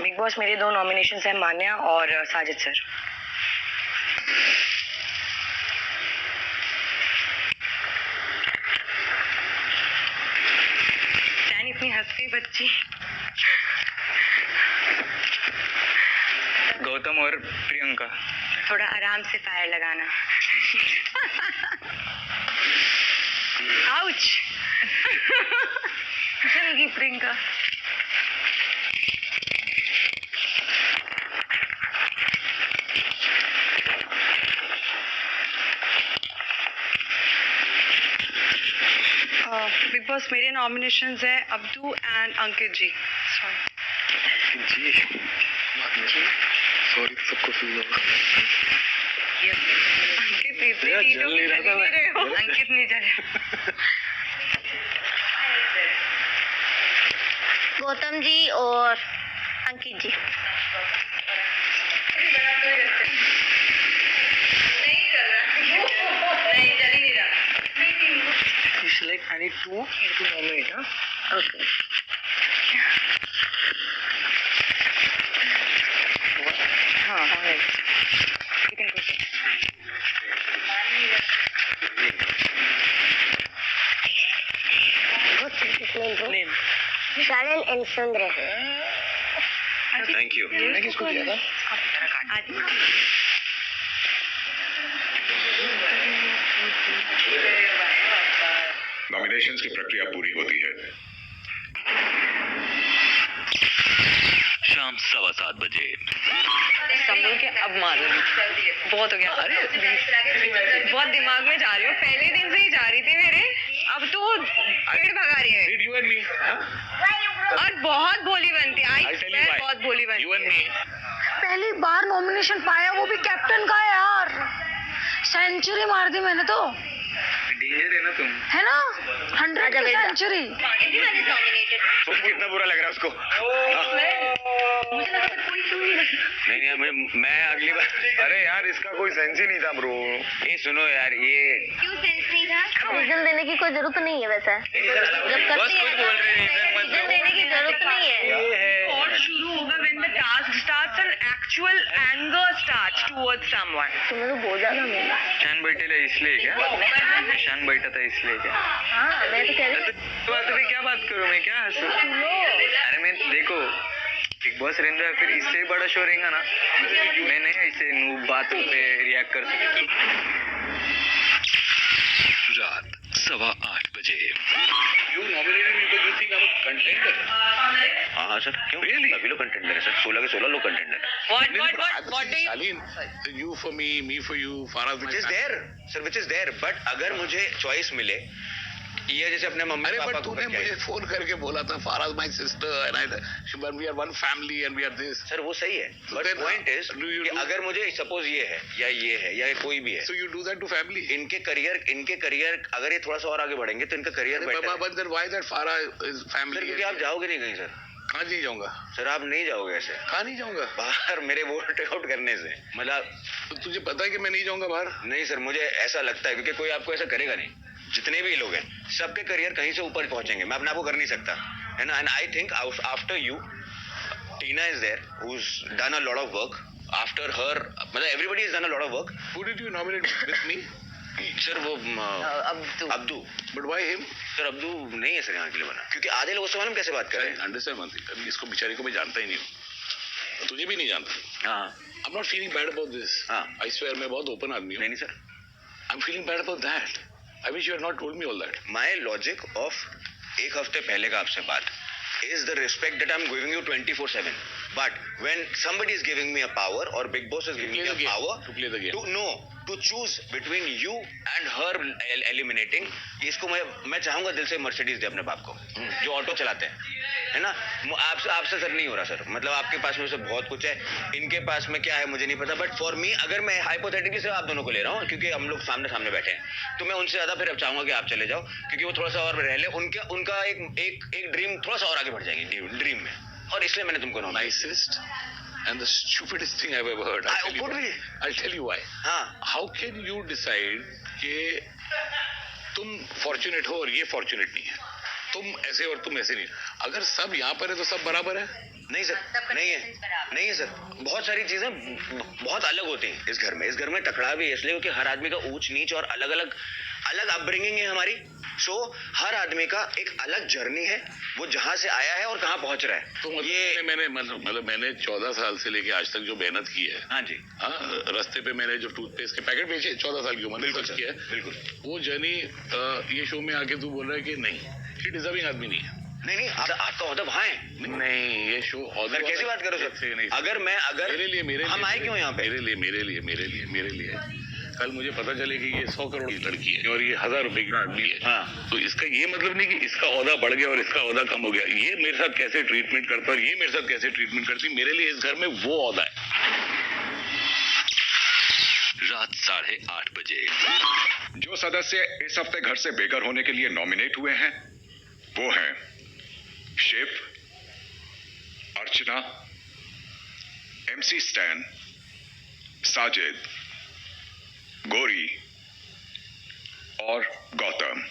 Bigg Boss मेरे 2 नॉमिनेशंस हैं मान्या और साजिद सर। स्टैन इतनी हंसती बच्ची। गौतम और प्रियंका। थोड़ा आराम से फायर लगाना। आउच। चलेगी प्रियंका। बिग बॉस मेरे नॉमिनेशंस है अब्दू एंड अंकित जी। जी सॉरी, सबको फील होगा। अंकित इतने टीटो में चल नहीं रहे हो। अंकित नहीं चले। गौतम जी और अंकित जी। नहीं चल रहा। नहीं चल ही नहीं रहा। Like I need to nominate, huh? Okay. हाँ alright. You can go first. Name. Sharon and Sundra. Thank you. मैं किसको दिया था? नॉमिनेशंस की प्रक्रिया पूरी होती है। शाम 7:15 बजे। संभल के अब मारो। बहुत हो गया। अरे बहुत दिमाग में जा रही हो। पहले दिन से ही जा रही थी मेरे। अब तो पेड़ भगा रही है। Did you and me? और बहुत भोली बनती है। I'll tell you why. बहुत भोली बनती You and me. पहली बार नॉमिनेशन पाया, वो भी कैप्टन का है यार। सेंचुरी मार दी मैंने तो। डेंजर है ना तुम। है ना? 100 की सेंचुरी। तो कितना बुरा लग रहा है उसको। मुझे लगा था कोई क्यों नहीं लगी। नहीं मैं अगली बार। अरे यार इसका कोई सेंस ही नहीं था ब्रो। ये सुनो यार, ये क्यों सेंस नहीं था? रीजन देने की कोई जरूरत नहीं है वैसा। जब बस करते कुछ हैं बोल रहे हैं, रीजन देने की जरूरत नहीं है। और शुरू होगा when the task starts and actual anger starts towards someone. तुम्हें तो बहुत ज्यादा मिला। शान बैठे इसलिए क्या? शान बैठा था इसलिए क्या? हाँ मैं तो कह रही हूँ। बात पे क्या बात करूं मैं, क्या हंसूं? अरे मैं देखो बिग बॉस रहेगा, फिर इससे बड़ा शो रहेगा ना, मैं नहीं ऐसे नूब बातों पे रिएक्ट कर सकता। रात 8:15 बजे। You nominated me because you think I'm a contender. हाँ सर, क्यों? अभी लोग कंटेंडर है सर, 16 के 16 लोग कंटेंडर है। What do you? Shaleen, you for me for you, Faraz. Which is there, sir, which is there. But अगर मुझे चॉइस मिले, ये जैसे अपने मम्मी अरे पापा बट को तूने करके मुझे आए। फोन करके बोला था Faraz my sister and we are one family and we are this. Sir वो सही है, but then, point is do कि अगर मुझे सपोज ये है या कोई भी है, so you do that to family. इनके करियर अगर ये थोड़ा सा और आगे बढ़ेंगे तो इनका करियर बेटर है। But then why that Faraz is sir family? क्योंकि आप जाओगे नहीं कहीं सर। कहां नहीं जाऊंगा? सर आप नहीं जाओगे ऐसे कहां नहीं जाऊंगा? बाहर मेरे वोट आउट करने से, मतलब तो तुझे पता है कि मैं नहीं जाऊंगा बाहर? नहीं सर, मुझे ऐसा लगता है क्योंकि कोई आपको ऐसा करेगा नहीं। जितने भी लोग हैं सबके करियर कहीं से ऊपर पहुंचेंगे, मैं अपने आप को कर नहीं सकता है ना। And I think after you Tina is there who is done a lot of work after her, मतलब everybody is done a lot of work. Who did you nominate with me? Sir वो Abdu. But why him? Sir अब्दू नहीं है sir यहाँ के लिए बना, क्योंकि आधे लोग उससे मालूम कैसे बात कर रहे हैं। अंडरस्टैंड वन थिंग, अभी इसको बेचारे को मैं जानता ही नहीं हूँ, तुझे भी नहीं जानता। हाँ I'm not feeling bad about this. हाँ। I swear मैं बहुत ओपन आदमी हूँ। नहीं sir, I'm feeling bad about that. I wish you had not told me all that. My logic of एक हफ्ते पहले का आपसे बात is the respect that I'm giving you 24/7. But when somebody is giving me a power or Big Boss is giving me a power To play the game. to choose between you and her eliminating, इसको मैं चाहूंगा दिल से Mercedes दे अपने बाप को, जो auto चलाते हैं, है ना। आपसे सर नहीं हो रहा सर, मतलब आपके पास में से बहुत कुछ है, इनके पास में क्या है मुझे नहीं पता। बट फॉर मी, अगर मैं हाइपोथेटिकली सिर्फ आप दोनों को ले रहा हूँ क्योंकि हम लोग सामने सामने बैठे हैं, तो मैं उनसे ज्यादा फिर अब चाहूंगा कि आप चले जाओ, क्योंकि वो थोड़ा सा और रह ले, उनका एक ड्रीम थोड़ा सा और आगे बढ़ जाएगी ड्रीम में, और इसलिए मैंने तुमको nominate. Nicest and the stupidest thing I've ever heard. I'll tell you why. हाँ How can you decide कि तुम fortunate हो और ये fortunate नहीं है, तुम ऐसे और तुम ऐसे नहीं? अगर सब यहाँ पर है तो सब बराबर है? नहीं सर, नहीं है सर, बहुत सारी चीजें बहुत अलग होती हैं इस घर में टकराव भी है इसलिए क्योंकि हर आदमी का ऊंच नीच और अलग अपब्रिंगिंग है हमारी। सो हर आदमी का एक अलग जर्नी है, वो जहां से आया है और कहां पहुंच रहा है। तो मैंने 14 साल से लेके आज तक जो मेहनत की है, हाँ जी, हाँ, रास्ते पे मैंने जो टूथपेस्ट के पैकेट बेचे 14 साल की उम्र में खर्च किया है, बिल्कुल। वो जर्नी ये शो में आके तू बोल रहा है कि नहीं, ये डिजर्विंग आदमी नहीं है। नहीं आपका ओहदा वहां है। नहीं, ये शो सर कैसी बात करो सर, नहीं, अगर मेरे हम आए क्यों यहाँ पे? मेरे लिए कल मुझे पता चले कि ये 100 करोड़ की लड़की है और ये 1000 रुपए की आदमी है, हाँ। तो इसका ये मतलब नहीं कि इसका ओहदा बढ़ गया और इसका ओहदा कम हो गया। ये मेरे साथ कैसे ट्रीटमेंट करता और ये मेरे साथ कैसे ट्रीटमेंट करती, मेरे लिए इस घर में वो ओहदा है। रात 8:30 बजे। जो सदस्य इस हफ्ते घर से बेघर होने के लिए नॉमिनेट हुए हैं वो हैं शिव, अर्चना, MC स्टैन, साजिद, गौरी और गौतम।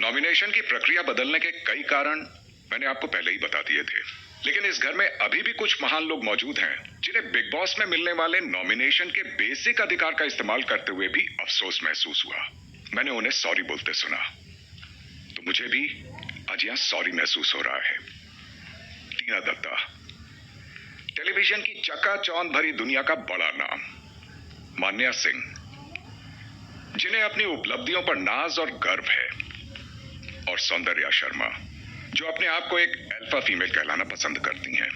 नॉमिनेशन की प्रक्रिया बदलने के कई कारण मैंने आपको पहले ही बता दिए थे, लेकिन इस घर में अभी भी कुछ महान लोग मौजूद हैं जिन्हें बिग बॉस में मिलने वाले नॉमिनेशन के बेसिक अधिकार का इस्तेमाल करते हुए भी अफसोस महसूस हुआ। मैंने उन्हें सॉरी बोलते सुना, तो मुझे भी आज यहां सॉरी महसूस हो रहा है। टीना दत्ता, टेलीविजन की चकाचौंध भरी दुनिया का बड़ा नाम। मान्या सिंह, जिन्हें अपनी उपलब्धियों पर नाज और गर्व है। और सौंदर्या शर्मा, जो अपने आप को एक अल्फा फीमेल कहलाना पसंद करती हैं।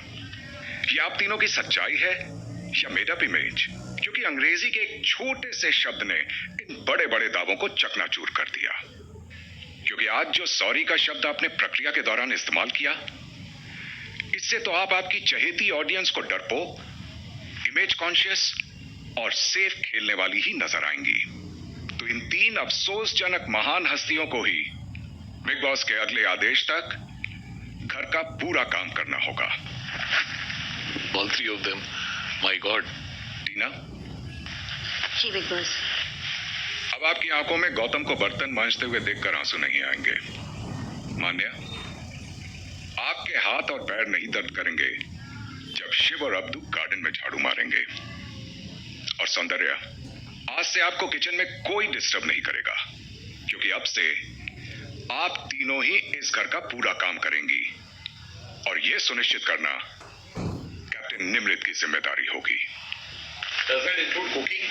ये आप तीनों की सच्चाई है या मेड अप इमेज? क्योंकि अंग्रेजी के एक छोटे से शब्द ने इन बड़े बड़े दावों को चकनाचूर कर दिया। क्योंकि आज जो सॉरी का शब्द आपने प्रक्रिया के दौरान इस्तेमाल किया, इससे तो आप आपकी चहेती ऑडियंस को डरपोक, इमेज कॉन्शियस और सेफ खेलने वाली ही नजर आएंगी। तो तो इन 3 अफसोसजनक महान हस्तियों को ही बिग बॉस के अगले आदेश तक घर का पूरा काम करना होगा। All 3 of them. My God. Tina, ji Bigg Boss. अब आपकी आंखों में गौतम को बर्तन मांजते हुए देखकर आंसू नहीं आएंगे। मान्या, आपके हाथ और पैर नहीं दर्द करेंगे जब शिव और अब्दू गार्डन में झाड़ू मारेंगे। और सौंदर्या, आज से आपको किचन में कोई डिस्टर्ब नहीं करेगा, क्योंकि अब से आप तीनों ही इस घर का पूरा काम करेंगी। और यह सुनिश्चित करना कैप्टन निमृत की जिम्मेदारी होगी। Does that include cooking?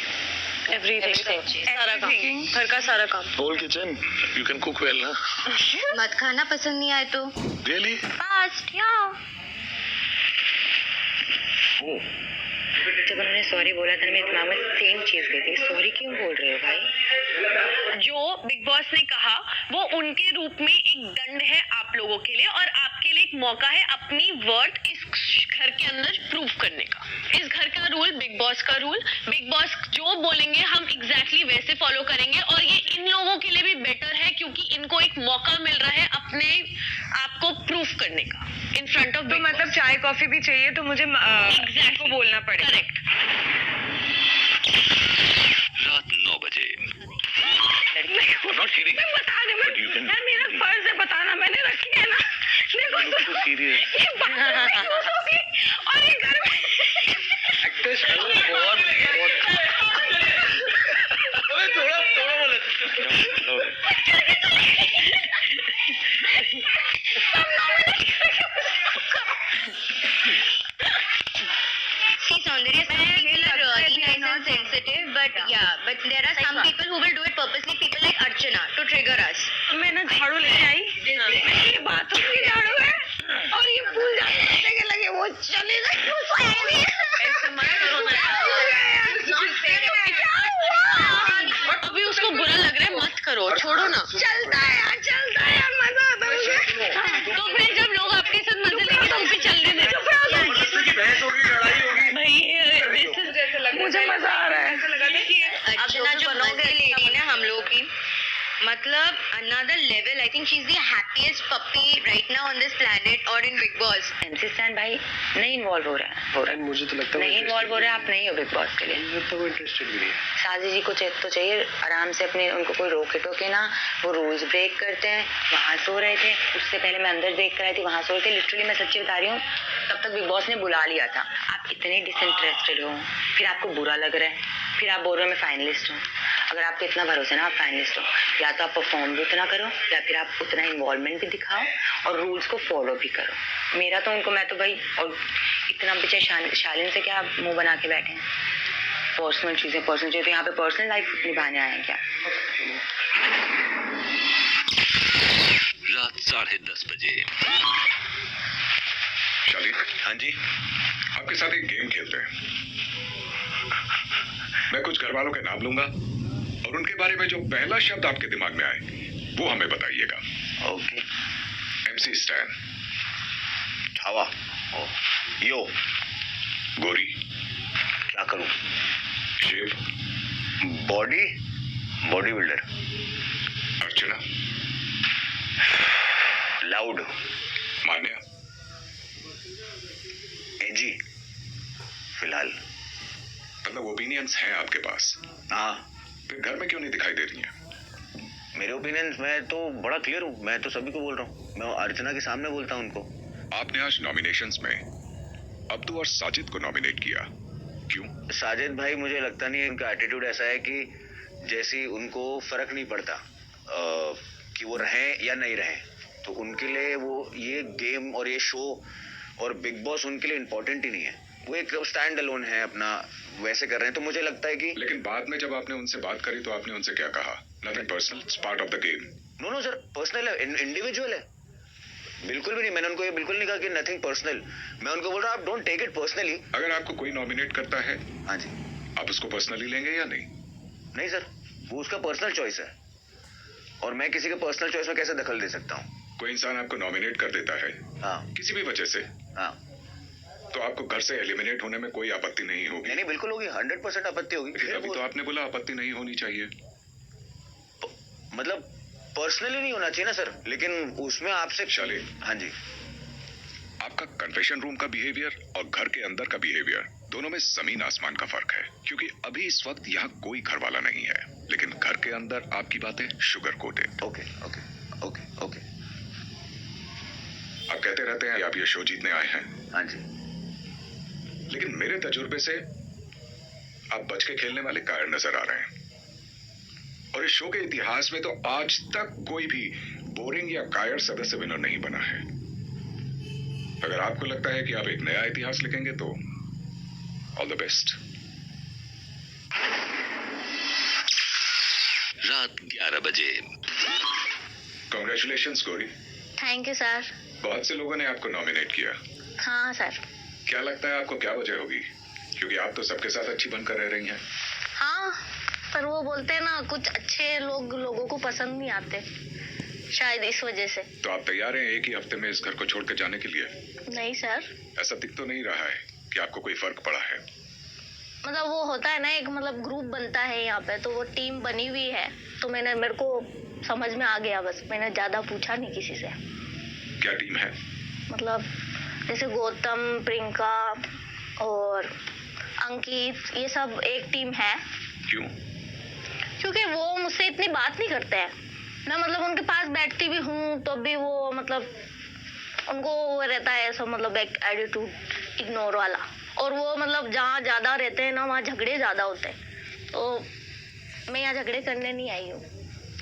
Everything, सारा काम, घर का सारा काम। Whole kitchen. You can cook well, huh? मत खाना पसंद नहीं आए तो Really? फास्ट या Oh. जब उन्होंने सॉरी बोला था ना, मेरे दिमाग में सेम चीज गई थी। सॉरी क्यों बोल रहे हो भाई? जो बिग बॉस ने कहा वो उनके रूप में एक दंड है आप लोगों के लिए, और आपके लिए एक मौका है अपनी वर्थ इस घर के अंदर प्रूव करने का। इस घर का रूल, बिग बॉस का रूल, बिग बॉस जो बोलेंगे हम एग्जैक्टली वैसे फॉलो करेंगे। और ये इन लोगों के लिए भी बेटर है क्योंकि इनको एक मौका मिल रहा है अपने आप को प्रूव करने का इन फ्रंट ऑफ। तो मतलब चाय कॉफी भी चाहिए तो मुझे एग्जैक्ट को बोलना पड़ेगा। करेक्ट। रात 9 बजे। Not kidding. मैं बताने में, But you can- यार मेरा फर्ज है बताना, मैंने रखी है ना। देखो You look so serious. ये बात यूज होगी और ये घर में एक्ट्रेस बहुत थोड़ा बोले। See, Saundarya, some people are really nice and sensitive, but there are some people who will do it purposely. People like Archana to trigger us. मैं ना झाड़ू लेके आई, ये बाथरूम की झाड़ू है और ये फूल झाड़ू के लगे वो चले गए। ऐसे मत करो ना। अभी उसको बुरा लग रहा है, मत करो, छोड़ो ना। चलता है यार, मजा आता है मुझे। तो फिर जब लोग आपके साथ मजे लेंगे तो उसे चलने दे। बहस होगी, लड़ाई होगी। भाई मुझे मजा आ रहा है। अर्चना जो मजे ले रही है ना हम लोग की, मतलब another level. I think she's the happiest puppy right now on this planet or in Big Boss. MC stand भाई नहीं इन्वॉल्व हो रहा है। मुझे तो लगता है नहीं इन्वॉल्व हो रहे हैं, आप नहीं हो बिग बॉस के लिए। मुझे तो वो इंटरेस्टेड भी नहीं है। साजी जी को तो चाहिए आराम से अपने, उनको कोई रोके टोके ना। वो रूल्स ब्रेक करते हैं, वहाँ सो रहे थे, उससे पहले मैं अंदर देख कर आई थी, वहाँ सो रहे थे। लिटरली मैं सच्ची बता रही हूँ, तब तक बिग बॉस ने बुला लिया था। आप इतने डिसइंटरेस्टेड हो, फिर आपको बुरा लग रहा है, फिर आप बोल रहे हो मैं फाइनलिस्ट हूँ। अगर आपको इतना भरोसा है ना आप फाइनलिस्ट हो, या तो आप परफॉर्म भी उतना करो या फिर आप उतना इन्वॉल्वमेंट भी दिखाओ और रूल्स को फॉलो भी करो। मेरा तो उनको, मैं तो भाई, और इतना पीछे शालीन से क्या मुंह बना के बैठे हैं? पर्सनल चीजें तो यहाँ पे पर्सनल लाइफ निभाने आए हैं क्या? रात 10:30 बजे। शालिक, हाँ जी। आपके साथ एक गेम खेलते हैं। मैं कुछ घर वालों के नाम लूंगा और उनके बारे में जो पहला शब्द आपके दिमाग में आए वो हमें बताइएगा। ओके। MC स्टैन, हवा, यो, गोरी, क्या करूं? शिव, बॉडी बिल्डर, अर्चना, लाउड, मान्या, एजी, फिलहाल। मतलब ओपिनियंस हैं आपके पास? हाँ, फिर घर में क्यों नहीं दिखाई दे रही हैं? मेरे ओपिनियन मैं तो बड़ा क्लियर हूँ, मैं तो सभी को बोल रहा हूँ, मैं अर्चना के सामने बोलता हूँ उनको। आपने आज नॉमिनेशंस में अब्दू और साजिद को नॉमिनेट किया, क्यों? साजिद भाई, मुझे लगता नहीं है, उनका एटीट्यूड ऐसा है कि जैसे उनको फर्क नहीं पड़ता कि वो रहें या नहीं रहें, तो उनके लिए वो ये गेम और ये शो और बिग बॉस उनके लिए इम्पोर्टेंट ही नहीं है। वो एक स्टैंड अलोन है, अपना वैसे कर रहे हैं। तो मुझे लगता है कि लेकिन बाद में जब आपने उनसे बात करी तो आपने उनसे क्या कहा? Nothing personal, it's part of the game. No sir, personal है, इंडिविजुअल है, बिल्कुल भी नहीं। मैंने उनको ये बिल्कुल नहीं कहा कि नथिंग पर्सनल। मैं उनको बोल रहा हूँ आप डोंट टेक इट पर्सनली। अगर आपको कोई नॉमिनेट करता है, हाँ जी, आप उसको पर्सनली लेंगे या नहीं? नहीं सर, वो उसका पर्सनल चॉइस है और मैं किसी के पर्सनल चॉइस में कैसे दखल दे सकता हूँ? कोई इंसान आपको नॉमिनेट कर देता है, हाँ, किसी भी वजह से, हाँ, तो आपको घर से एलिमिनेट होने में कोई आपत्ति नहीं होगी? नहीं बिल्कुल होगी, 100% आपत्ति होगी। लेकिन अभी तो आपने बोला आपत्ति नहीं होनी चाहिए। मतलब पर्सनली नहीं होना चाहिए ना सर, लेकिन उसमें आपसे चलिए। हाँ जी। आपका कन्फेशन रूम का बिहेवियर और घर के अंदर का बिहेवियर दोनों में जमीन आसमान का फर्क है, क्योंकि अभी इस वक्त यहाँ कोई घर वाला नहीं है, लेकिन घर के अंदर आपकी बातें sugar coated. Okay okay okay okay. आप कहते रहते हैं कि आप ये शो जीतने आए हैं, हाँ जी। लेकिन मेरे तजुर्बे से आप बच के खेलने वाले कायर नजर आ रहे हैं। और इस शो के इतिहास में तो आज तक कोई भी बोरिंग या कायर सदस्य विनर नहीं बना है। अगर आपको लगता है कि आप एक नया इतिहास लिखेंगे तो ऑल द बेस्ट। रात 11 बजे। Congratulations Gauri, thank you sir. बहुत से लोगों ने आपको नॉमिनेट किया। हाँ सर। क्या लगता है आपको क्या वजह होगी, क्योंकि आप तो सबके साथ अच्छी बनकर रह रही हैं। हाँ, पर वो बोलते हैं ना कुछ अच्छे लोगों को पसंद नहीं आते, शायद इस वजह से। तो आप तैयार हैं एक ही हफ्ते में इस घर को छोड़कर जाने के लिए? नहीं सर, ऐसा दिख तो नहीं रहा है कि आपको कोई फर्क पड़ा है। मतलब वो होता है ना एक मतलब ग्रुप बनता है यहाँ पे, तो वो टीम बनी हुई है, तो मेरे को समझ में आ गया, बस मैंने ज्यादा पूछा नहीं किसी से। क्या टीम है? मतलब जैसे गौतम, प्रियंका और अंकित, ये सब एक टीम है। क्यों? क्योंकि वो मुझसे इतनी बात नहीं करते हैं। मैं मतलब उनके पास बैठती भी हूँ तो भी वो मतलब उनको वो रहता है ऐसा, मतलब एक एटीट्यूड इग्नोर वाला। और वो मतलब जहाँ ज्यादा रहते हैं ना, वहाँ झगड़े ज्यादा होते हैं, तो मैं यहाँ झगड़े करने नहीं आई हूँ।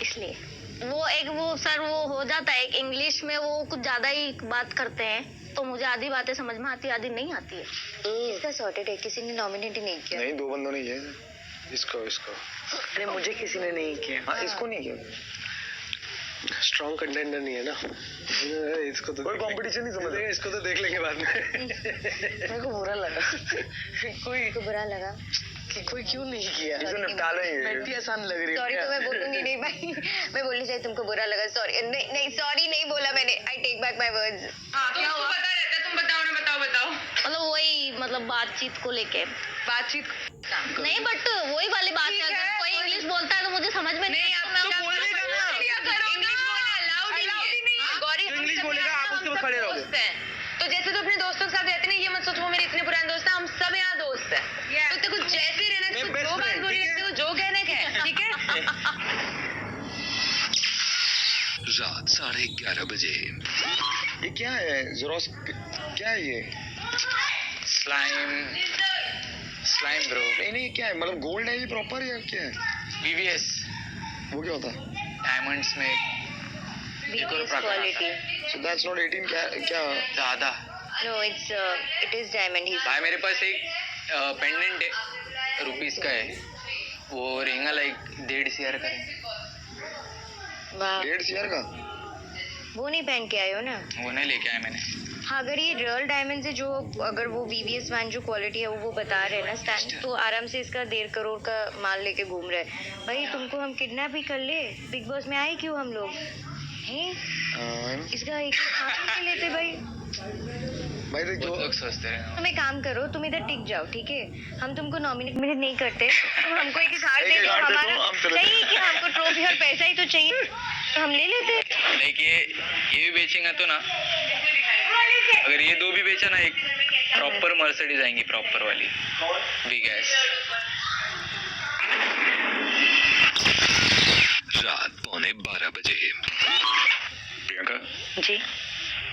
इसलिए वो सर वो हो जाता है, एक इंग्लिश में वो कुछ ज्यादा ही बात करते हैं, तो मुझे आधी बातें समझ में आती है, आधी नहीं आती है। इसका सॉर्टेड है, किसी ने नॉमिनेट ही नहीं किया। नहीं, 2 बंदों ने किया है। इसको अरे मुझे किसी ने नहीं किया। हाँ, इसको नहीं किया। स्ट्रॉन्ग कंटेंडर नहीं है ना, इसको तो कोई कंपटीशन नहीं समझ रहे। इसको तो देख लेंगे बाद में। मेरे को बुरा लगा को बुरा लगा कि कोई क्यों नहीं किया। इसे निपटा लेंगे। मैं इतनी आसान लग रही है। सॉरी तो मैं बोलूंगी नहीं भाई, मैं बोलनी चाहिए तुमको बुरा लगा। सॉरी नहीं सॉरी नहीं बोला मैंने, I take back my words. क्या हुआ? पता रहता है, तुम बताओ ना, बताओ। मतलब वही मतलब बातचीत को लेके बातचीत नहीं, बट वही वाली बात है, अगर कोई इंग्लिश बोलता है तो मुझे समझ में नहीं आता। इंग्लिश बोलना गौरी, जो इंग्लिश बोलेगा आप उसके ऊपर खड़े रहोगे। तो जैसे तो अपने दोस्तों के साथ रहते नहीं, ये मत सोचो वो मेरे इतने पुराने दोस्त हैं, हम सब यहाँ दोस्त हैं। तो तेरे को जैसे रहना, मैं जो best बात friend, बोली ठीक है? तेरे को जो कहने का है, ठीक है? रात 11:30 बजे। ये क्या है ज़ेरोस, क्या है ये? Slime bro. नहीं क्या है, मतलब गोल्ड है ये प्रॉपर या क्या है? VVS वो क्या होता है? डायमंड्स में क्वालिटी। So that's not 18, क्या? ज्यादा। नो इट इज डायमंड ही। भाई मेरे पास एक पेंडेंट है, रुपीस का है, वो रहेगा लाइक 1.5 CR का है। वाह, 1.5 CR का? वो नहीं पहन के आए हो ना? वो नहीं लेके आया मैंने। हाँ, अगर ये रियल डायमंड से जो, अगर वो VVS वन जो क्वालिटी है वो बता रहे हैं ना स्टैंड, तो आराम से इसका 1.5 करोड़ का माल लेके घूम रहे हैं। भाई तुमको हम किडनैप ही कर ले, बिग बॉस में आए क्यों हम लोग हैं? इसका एक हाथ नहीं लेते भाई। भाई देख, बहुत लोग सोचते रहे। तुम एक काम करो, तुम इधर टिक जाओ, ठीक है? हम तुमको नॉमिनेट नहीं करते, तो हमको एक हार दे दो, हमारा चाहिए कि हमको ट्रॉफी और पैसा ही तो चाहिए, हम ले लेते। लाइक ये भी बेचेंगे तो ना, अगर ये 2 भी बेचा ना, एक प्रॉपर मर्सिडीज आएंगी, प्रॉपर वाली बिग एस। रात 11:45 बजे। प्रियंका, जी।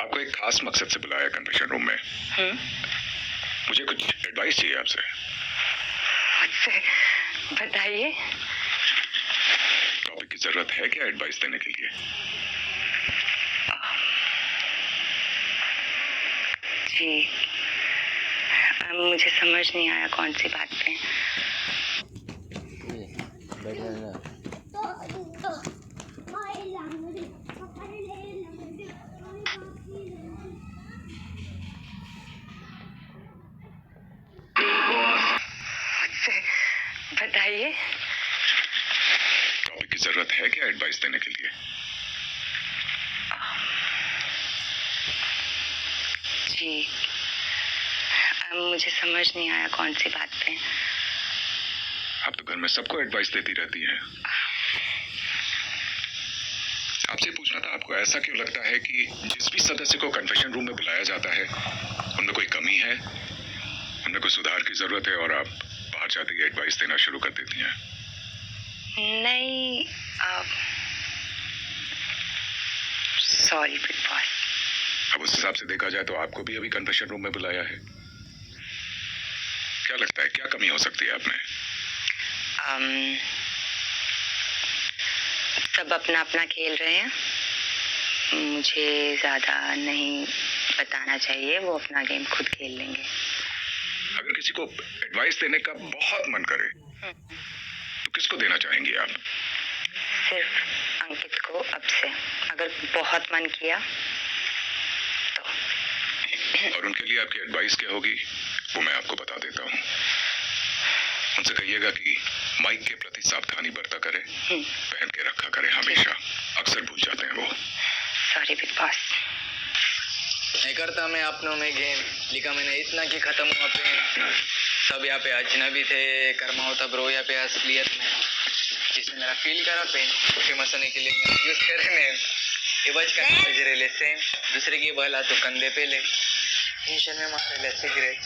आपको एक खास मकसद से बुलाया कन्फेशन रूम में। मुझे कुछ एडवाइस चाहिए आपसे। बताइए। टॉपिक की जरूरत है क्या एडवाइस देने के लिए? जी, मुझे समझ नहीं आया कौन सी बात पे। बताइए। टॉपिक की जरूरत है क्या एडवाइस देने के लिए? जी, मुझे समझ नहीं आया कौन सी बात पे। आप तो घर में सबको एडवाइस देती रहती हैं। आपसे पूछना था, आपको ऐसा क्यों लगता है कि जिस भी सदस्य को कन्फेशन रूम में बुलाया जाता है उनमें कोई कमी है, उनमें कोई सुधार की जरूरत है और आप बाहर जाते ही एडवाइस देना शुरू कर देती हैं? नहीं, सॉरी बिग बॉस। अब उस हिसाब से देखा जाए तो आपको भी अभी कन्फेशन रूम में बुलाया है। क्या लगता है क्या कमी हो सकती है आप में? सब अपना अपना खेल रहे हैं, मुझे ज्यादा नहीं बताना चाहिए, वो अपना गेम खुद खेल लेंगे। अगर किसी को एडवाइस देने का बहुत मन करे तो किसको देना चाहेंगी आप? सिर्फ अंकित को अब से, अगर बहुत मन किया तो। और उनके लिए आपकी एडवाइस क्या होगी वो मैं आपको बता देता हूँ। उनसे कहिएगा कि माइक के प्रति सावधानी बरता करे, पहन के रखा करे हमेशा, अक्सर भूल जाते हैं वो। Sorry big boss. नहीं करता मैं अपनों में गेम, लिखा मैंने इतना कि खत्म हुआ पे सब यहाँ पे अजनबी थे, कर्मा होता ब्रो यहाँ पे असलियत में, जिसने मेरा फील करा पेन फेमस होने के लिए मैंने यूज करे ने ये बच कर बजरे ले से दूसरे की बहला तो कंधे पे ले टेंशन में मारे ले सिगरेट,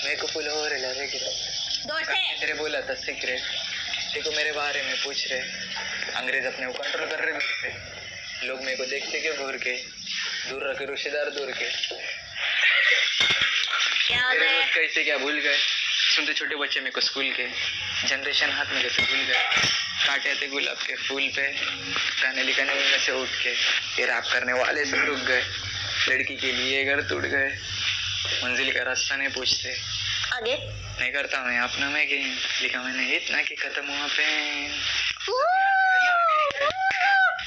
मेरे को फुल हो रहे लगे गिरे तेरे बोला था सिगरेट, देखो मेरे बारे में पूछ रहे, अंग्रेज अपने को कंट्रोल कर रहे दूर से, लोग मेरे को देखते क्यों घूर के, दूर रखे रिश्तेदार दूर के, मेरे दोस्त कैसे क्या भूल गए, सुनते छोटे बच्चे मेरे को स्कूल के, जनरेशन हाथ में कैसे भूल गए, काटे थे गुलाब के फूल पे, गाने लिखाने में से उठ के, ये रैप करने वाले सब रुक गए, लड़की के लिए घर टूट गए, मंजिल का रास्ता नहीं पूछते, आगे नहीं करता मैं अपना में गेम, लिखा मैंने इतना कि खत्म हुआ पेन।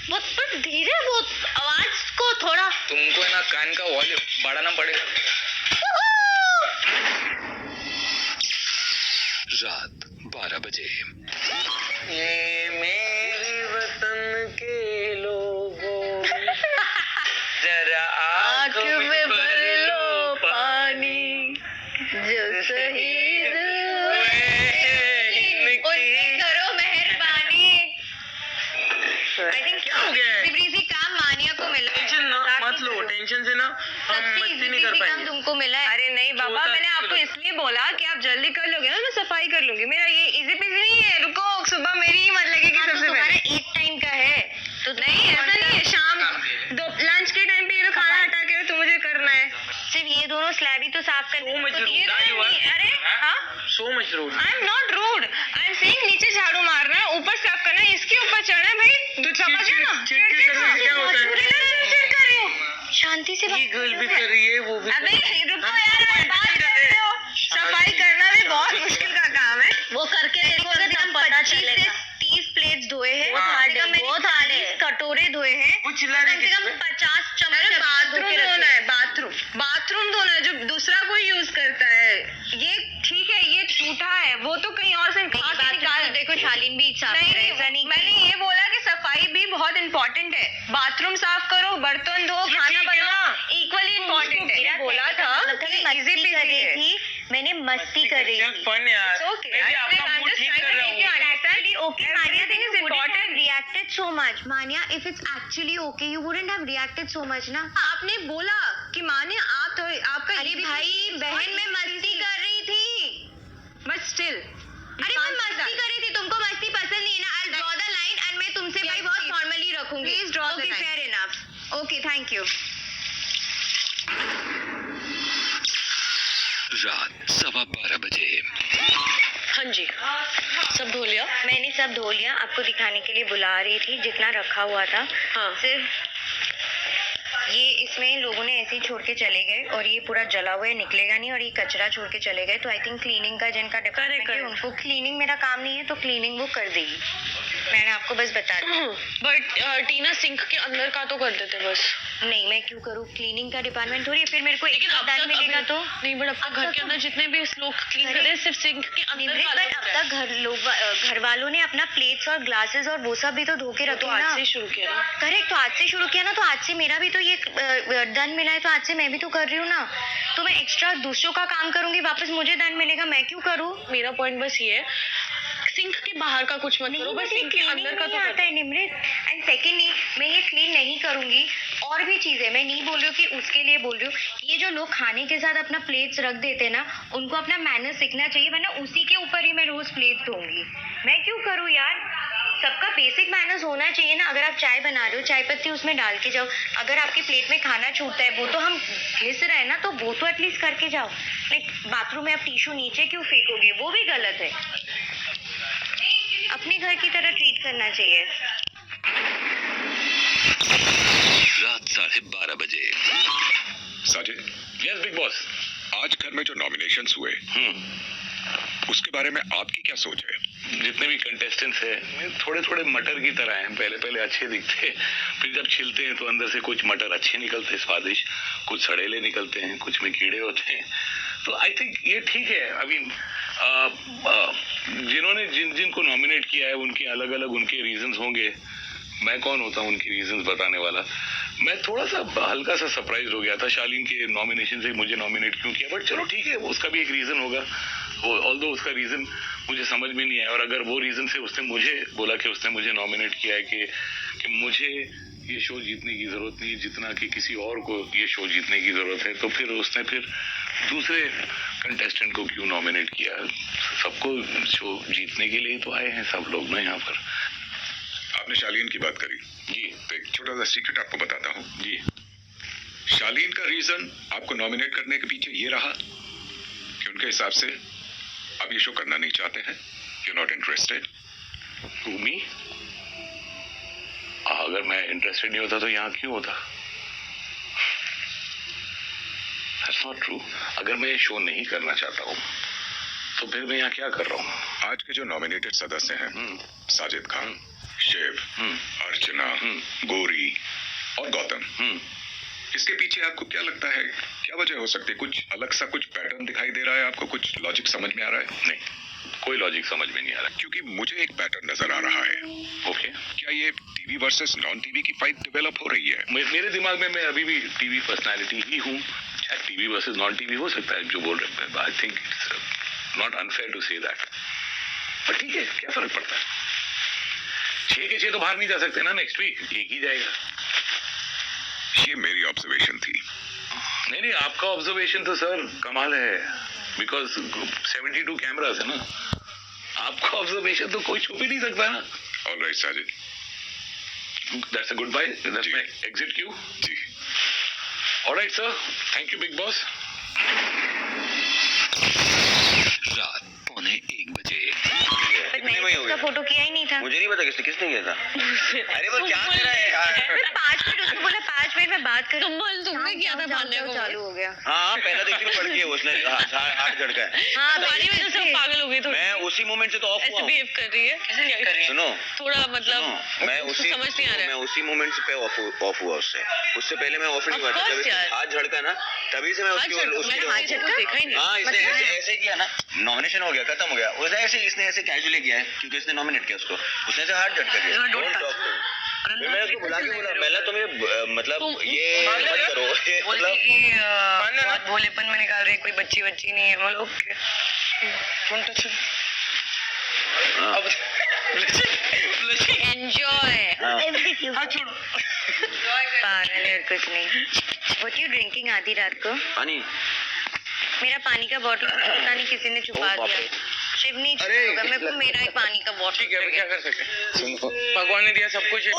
बहुत धीरे, बहुत आवाज को थोड़ा। तुमको है ना कान का वॉल्यूम बढ़ाना पड़ेगा। रात 12 बजे। ये मेरे वतन के लोगों जरा आँख में भर लो पानी, जो शहीद उनकी करो मेहरबानी। आई थिंक क्या हो गया है? इजी काम मानिया को मिला। टेंशन ना मत लो, टेंशन से ना हम मस्ती नहीं कर पाएंगे। तुमको मिला है। अरे नहीं बाबा, मैंने आपको इसलिए बोला कि आप जल्दी कर लोगे ना, मैं सफाई कर लूंगी। मेरा ये इजी पीजी नहीं है, रुको सुबह मेरी ही मत लगेगी सबसे पहले। ईट टाइम का है तो नहीं, ऐसा नहीं है, शाम लंच के टाइम पे ये लोग खाना हटा के तो मुझे करना है। सिर्फ ये दोनों स्लैब ही तो साफ करने अरे हाँ, so much rude. I am not rude, I am saying नीचे झाड़ू मारना है, ऊपर साफ करना है, इसके ऊपर चढ़ना है भाई। तो समझिए ना, चिड़चिड़ करने से क्या होता है? शांति से ये गर्ल भी कर रही है, वो भी। अबे रुको यार, बात कर रहे हो। सफाई करना भी बहुत मुश्किल का काम है। वो करके देखो, अगर तुम 25 से 30 प्लेट्स धोए हैं, बहुत हार्ड है, कटोरे धोए हैं, वो चिल्ला रही कम से कम 50 चम्मच बाथरूम धोना है, बाथरूम धोना है, जो दूसरा कोई यूज करता है। ये ठीक है, ये झूठा है, वो तो कहीं और से खा के निकाल। देखो शालीन भी साफ नहीं, मैंने ये बोला कि सफाई भी बहुत इंपॉर्टेंट है। बाथरूम साफ करो, बर्तन धो, खाना बनाओ, इक्वली इंपॉर्टेंट है। बोला था इजी पीजी है। मैंने मस्ती कर रही थी। फन यार। Okay, मैं भी आपका मूड ठीक कर रहा हूँ। Actually, okay, Mania, thing is important. Reacted so much, Mania. If it's actually okay, you wouldn't have reacted so much, ना? आपने बोला कि मानिया आप तो आपका अरे भाई बहन में मस्ती कर रही थी, but still. अरे मैं मस्ती कर रही थी, तुमको मस्ती पसंद नहीं है ना? I'll draw the line and मैं तुमसे भाई बहुत फॉर्मली रखूंगी. Please draw the line. Okay, fair enough. Okay, thank you. रात 12:15 बजे। हाँ जी, सब धो लिया? मैंने सब धो लिया, आपको दिखाने के लिए बुला रही थी जितना रखा हुआ था। हाँ। सिर्फ ये इसमें लोगों ने ऐसे ही छोड़ के चले गए और ये पूरा जला हुआ है, निकलेगा नहीं, और ये कचरा छोड़ के चले गए। तो आई थिंक क्लीनिंग का जिनका डिपार्टमेंट है उनको, क्लीनिंग मेरा काम नहीं है तो क्लीनिंग वो कर देगी। मैंने आपको बस बता दिया। बट टीना सिंक के अंदर का तो कर देते बस। नहीं, मैं क्यों करूँ, क्लीनिंग का डिपार्टमेंट थोड़ी है, फिर मेरे को लेकिन अब दान तक मिलेगा तो नहीं, बट अब घर के अंदर जितने भी लोग क्लीन करे सिर्फ सिंक के अंदर का बट अब तक घर वालों ने अपना प्लेट्स और ग्लासेस और वो सब भी तो धो के रखे तो ना। आज से शुरू किया ना। करेक्ट, तो आज से शुरू किया ना, तो आज से मेरा भी तो ये दंड मिला है, तो आज से मैं भी तो कर रही हूँ ना। तो मैं एक्स्ट्रा दूसरों का काम करूंगी, वापस मुझे दंड मिलेगा, मैं क्यों करूँ? मेरा पॉइंट बस ये है, सिंक के बाहर का कुछ मत करो, बस सिंक के अंदर का तो आता है निमृत। एंड सेकेंडली मैं ये क्लीन नहीं करूंगी। और भी चीजें मैं नहीं बोल रही हूँ कि उसके लिए बोल रही हूँ, ये जो लोग खाने के साथ अपना प्लेट्स रख देते हैं ना, उनको अपना मैनर सीखना चाहिए, वरना उसी के ऊपर ही मैं रोज प्लेट धोऊंगी। मैं क्यों करूँ यार, सबका बेसिक मैनर्स होना चाहिए ना। अगर आप चाय बना रहे हो, चाय पत्ती उसमें डाल के जाओ। अगर आपके प्लेट में खाना छूटता है, वो तो हम घिस रहे हैं ना, तो वो तो एटलीस्ट करके जाओ। लाइक बाथरूम में आप टिश्यू नीचे क्यों फेंकोगे, वो भी गलत है। अपने घर की तरह ट्रीट करना चाहिए। रात 12:30 बजे। Sajid, yes big boss. आज घर में जो नॉमिनेशंस हुए उसके बारे में आपकी क्या सोच है? जितने भी कंटेस्टेंट्स हैं थोड़े थोड़े मटर की तरह हैं, पहले पहले अच्छे दिखते हैं, फिर जब छिलते हैं तो अंदर से कुछ मटर अच्छे निकलते हैं, स्वादिष्ट, कुछ सड़ेले निकलते हैं, कुछ में कीड़े होते हैं। तो आई थिंक ये ठीक है। आई मीन जिन्होंने जिनको नॉमिनेट किया है उनके अलग अलग उनके रीजंस होंगे। मैं कौन होता हूँ उनकी रीजंस बताने वाला। मैं थोड़ा सा हल्का सा सरप्राइज हो गया था शालीन के नॉमिनेशन से, मुझे नॉमिनेट क्यों किया, बट चलो ठीक है, उसका भी एक रीजन होगा। ऑल्दो उसका रीजन मुझे समझ में नहीं आया, और अगर वो रीजन से उसने मुझे बोला कि उसने मुझे नॉमिनेट किया है कि मुझे ये शो जीतने की जरूरत नहीं है जितना कि किसी और को ये शो जीतने की जरूरत है, तो फिर उसने फिर दूसरे कंटेस्टेंट को क्यों नॉमिनेट किया? सबको शो जीतने के लिए तो आए हैं सब लोग ना यहाँ पर। आपने शालीन की बात करी जी तो एक छोटा सा सीक्रेट आपको बताता हूँ। जी। शालीन का रीजन आपको नॉमिनेट करने के पीछे ये रहा कि उनके हिसाब से आप ये शो करना नहीं चाहते हैं, यू नॉट इंटरेस्टेड। मी अगर मैं इंटरेस्टेड नहीं होता तो यहाँ क्यों होता? That's not true. अगर मैं ये शो नहीं करना चाहता हूँ तो फिर मैं यहाँ क्या कर रहा हूँ? आज के जो नॉमिनेटेड सदस्य हैं साजिद खान, शिव, अर्चना, गौरी और गौतम, इसके पीछे आपको क्या लगता है, क्या वजह हो सकती है? कुछ अलग सा कुछ पैटर्न दिखाई दे रहा है आपको? कुछ लॉजिक समझ में आ रहा है? नहीं, कोई लॉजिक समझ में नहीं आ रहा। क्योंकि मुझे एक पैटर्न नजर आ रहा है। ओके। क्या ये टीवी वर्सेस नॉन टीवी की फाइट डेवलप हो रही है? मेरे दिमाग में मैं अभी भी टीवी पर्सनालिटी ही हूँ। शायद टीवी वर्सेस नॉन टीवी हो सकता है जो बोल रहे हैं। I think it's not unfair to say that, पर ठीक है, क्या फर्क पड़ता है? 6 के 6 तो बाहर नहीं जा सकते ना, नेक्स्ट वीक एक ही जाएगा। ये मेरी ऑब्जर्वेशन थी। नहीं, आपका ऑब्जर्वेशन तो सर कमाल है, बिकॉज 72 कैमरास है ना। आपका ऑब्जर्वेशन तो कोई छुप ही नहीं सकता ना। Alright Sajid, that's a goodbye, that's my exit cue. जी alright sir, thank you Bigg Boss. रात 1:45 बजे। बट मैंने उसका फोटो किया ही नहीं था। मुझे नहीं पता किसने किया था। अरे वो क्या कर रहा है यार? 5 मिनट उसको बोला 5 मिनट में बात करूं। तुमने किया था भान्या को? चालू हो गया। हाँ पहला देख पड़ के उसने हाथ झड़का है। हाँ तुम्हारी वजह से वो पागल हो गई थोड़ी। मैं उसी मोमेंट से तो ऑफ ऐसे हुआ हूँ। बिहेव कर रही है, क्या कर रही है? सुनो थोड़ा मतलब मैं उसको उसी समझ नहीं आ रहा मैं है। उसी मोमेंट से पे ऑफ हुआ उससे पहले मैं ऑफ नहीं हुआ था। Of जब course इसने यार। हाथ झड़का ना तभी से मैं हाथ झटका, मैंने हाथ झटका देखा ही नहीं। हाँ इसने मतलब ऐसे किया ना, नॉमिनेशन हो गया, खत्म हो गया। उसने ऐसे कैजुअली किया है क्योंकि इसने नॉमिनेट किया उसको, उसने ऐसे हाथ झटका दिया। Don't talk to me। फिर मैंने उसको बुला के बोला, मैंने तुम्हें मतलब ये मत करो, ये मतलब बहुत भोलेपन में निकाल रहे, कोई बच्ची नहीं है वो लोग। एंजॉय। हाँ। पागल है और कुछ नहीं। व्हाट यू ड्रिंकिंग आधी रात को? पानी। मेरा पानी का बॉटल पता नहीं किसी ने छुपा बाप दिया। रे। शिव नहीं छुपाएगा मेरे को मेरा एक पानी का बॉटल। ठीक है, क्या कर सकते हैं? भगवान ने दिया सब कुछ है।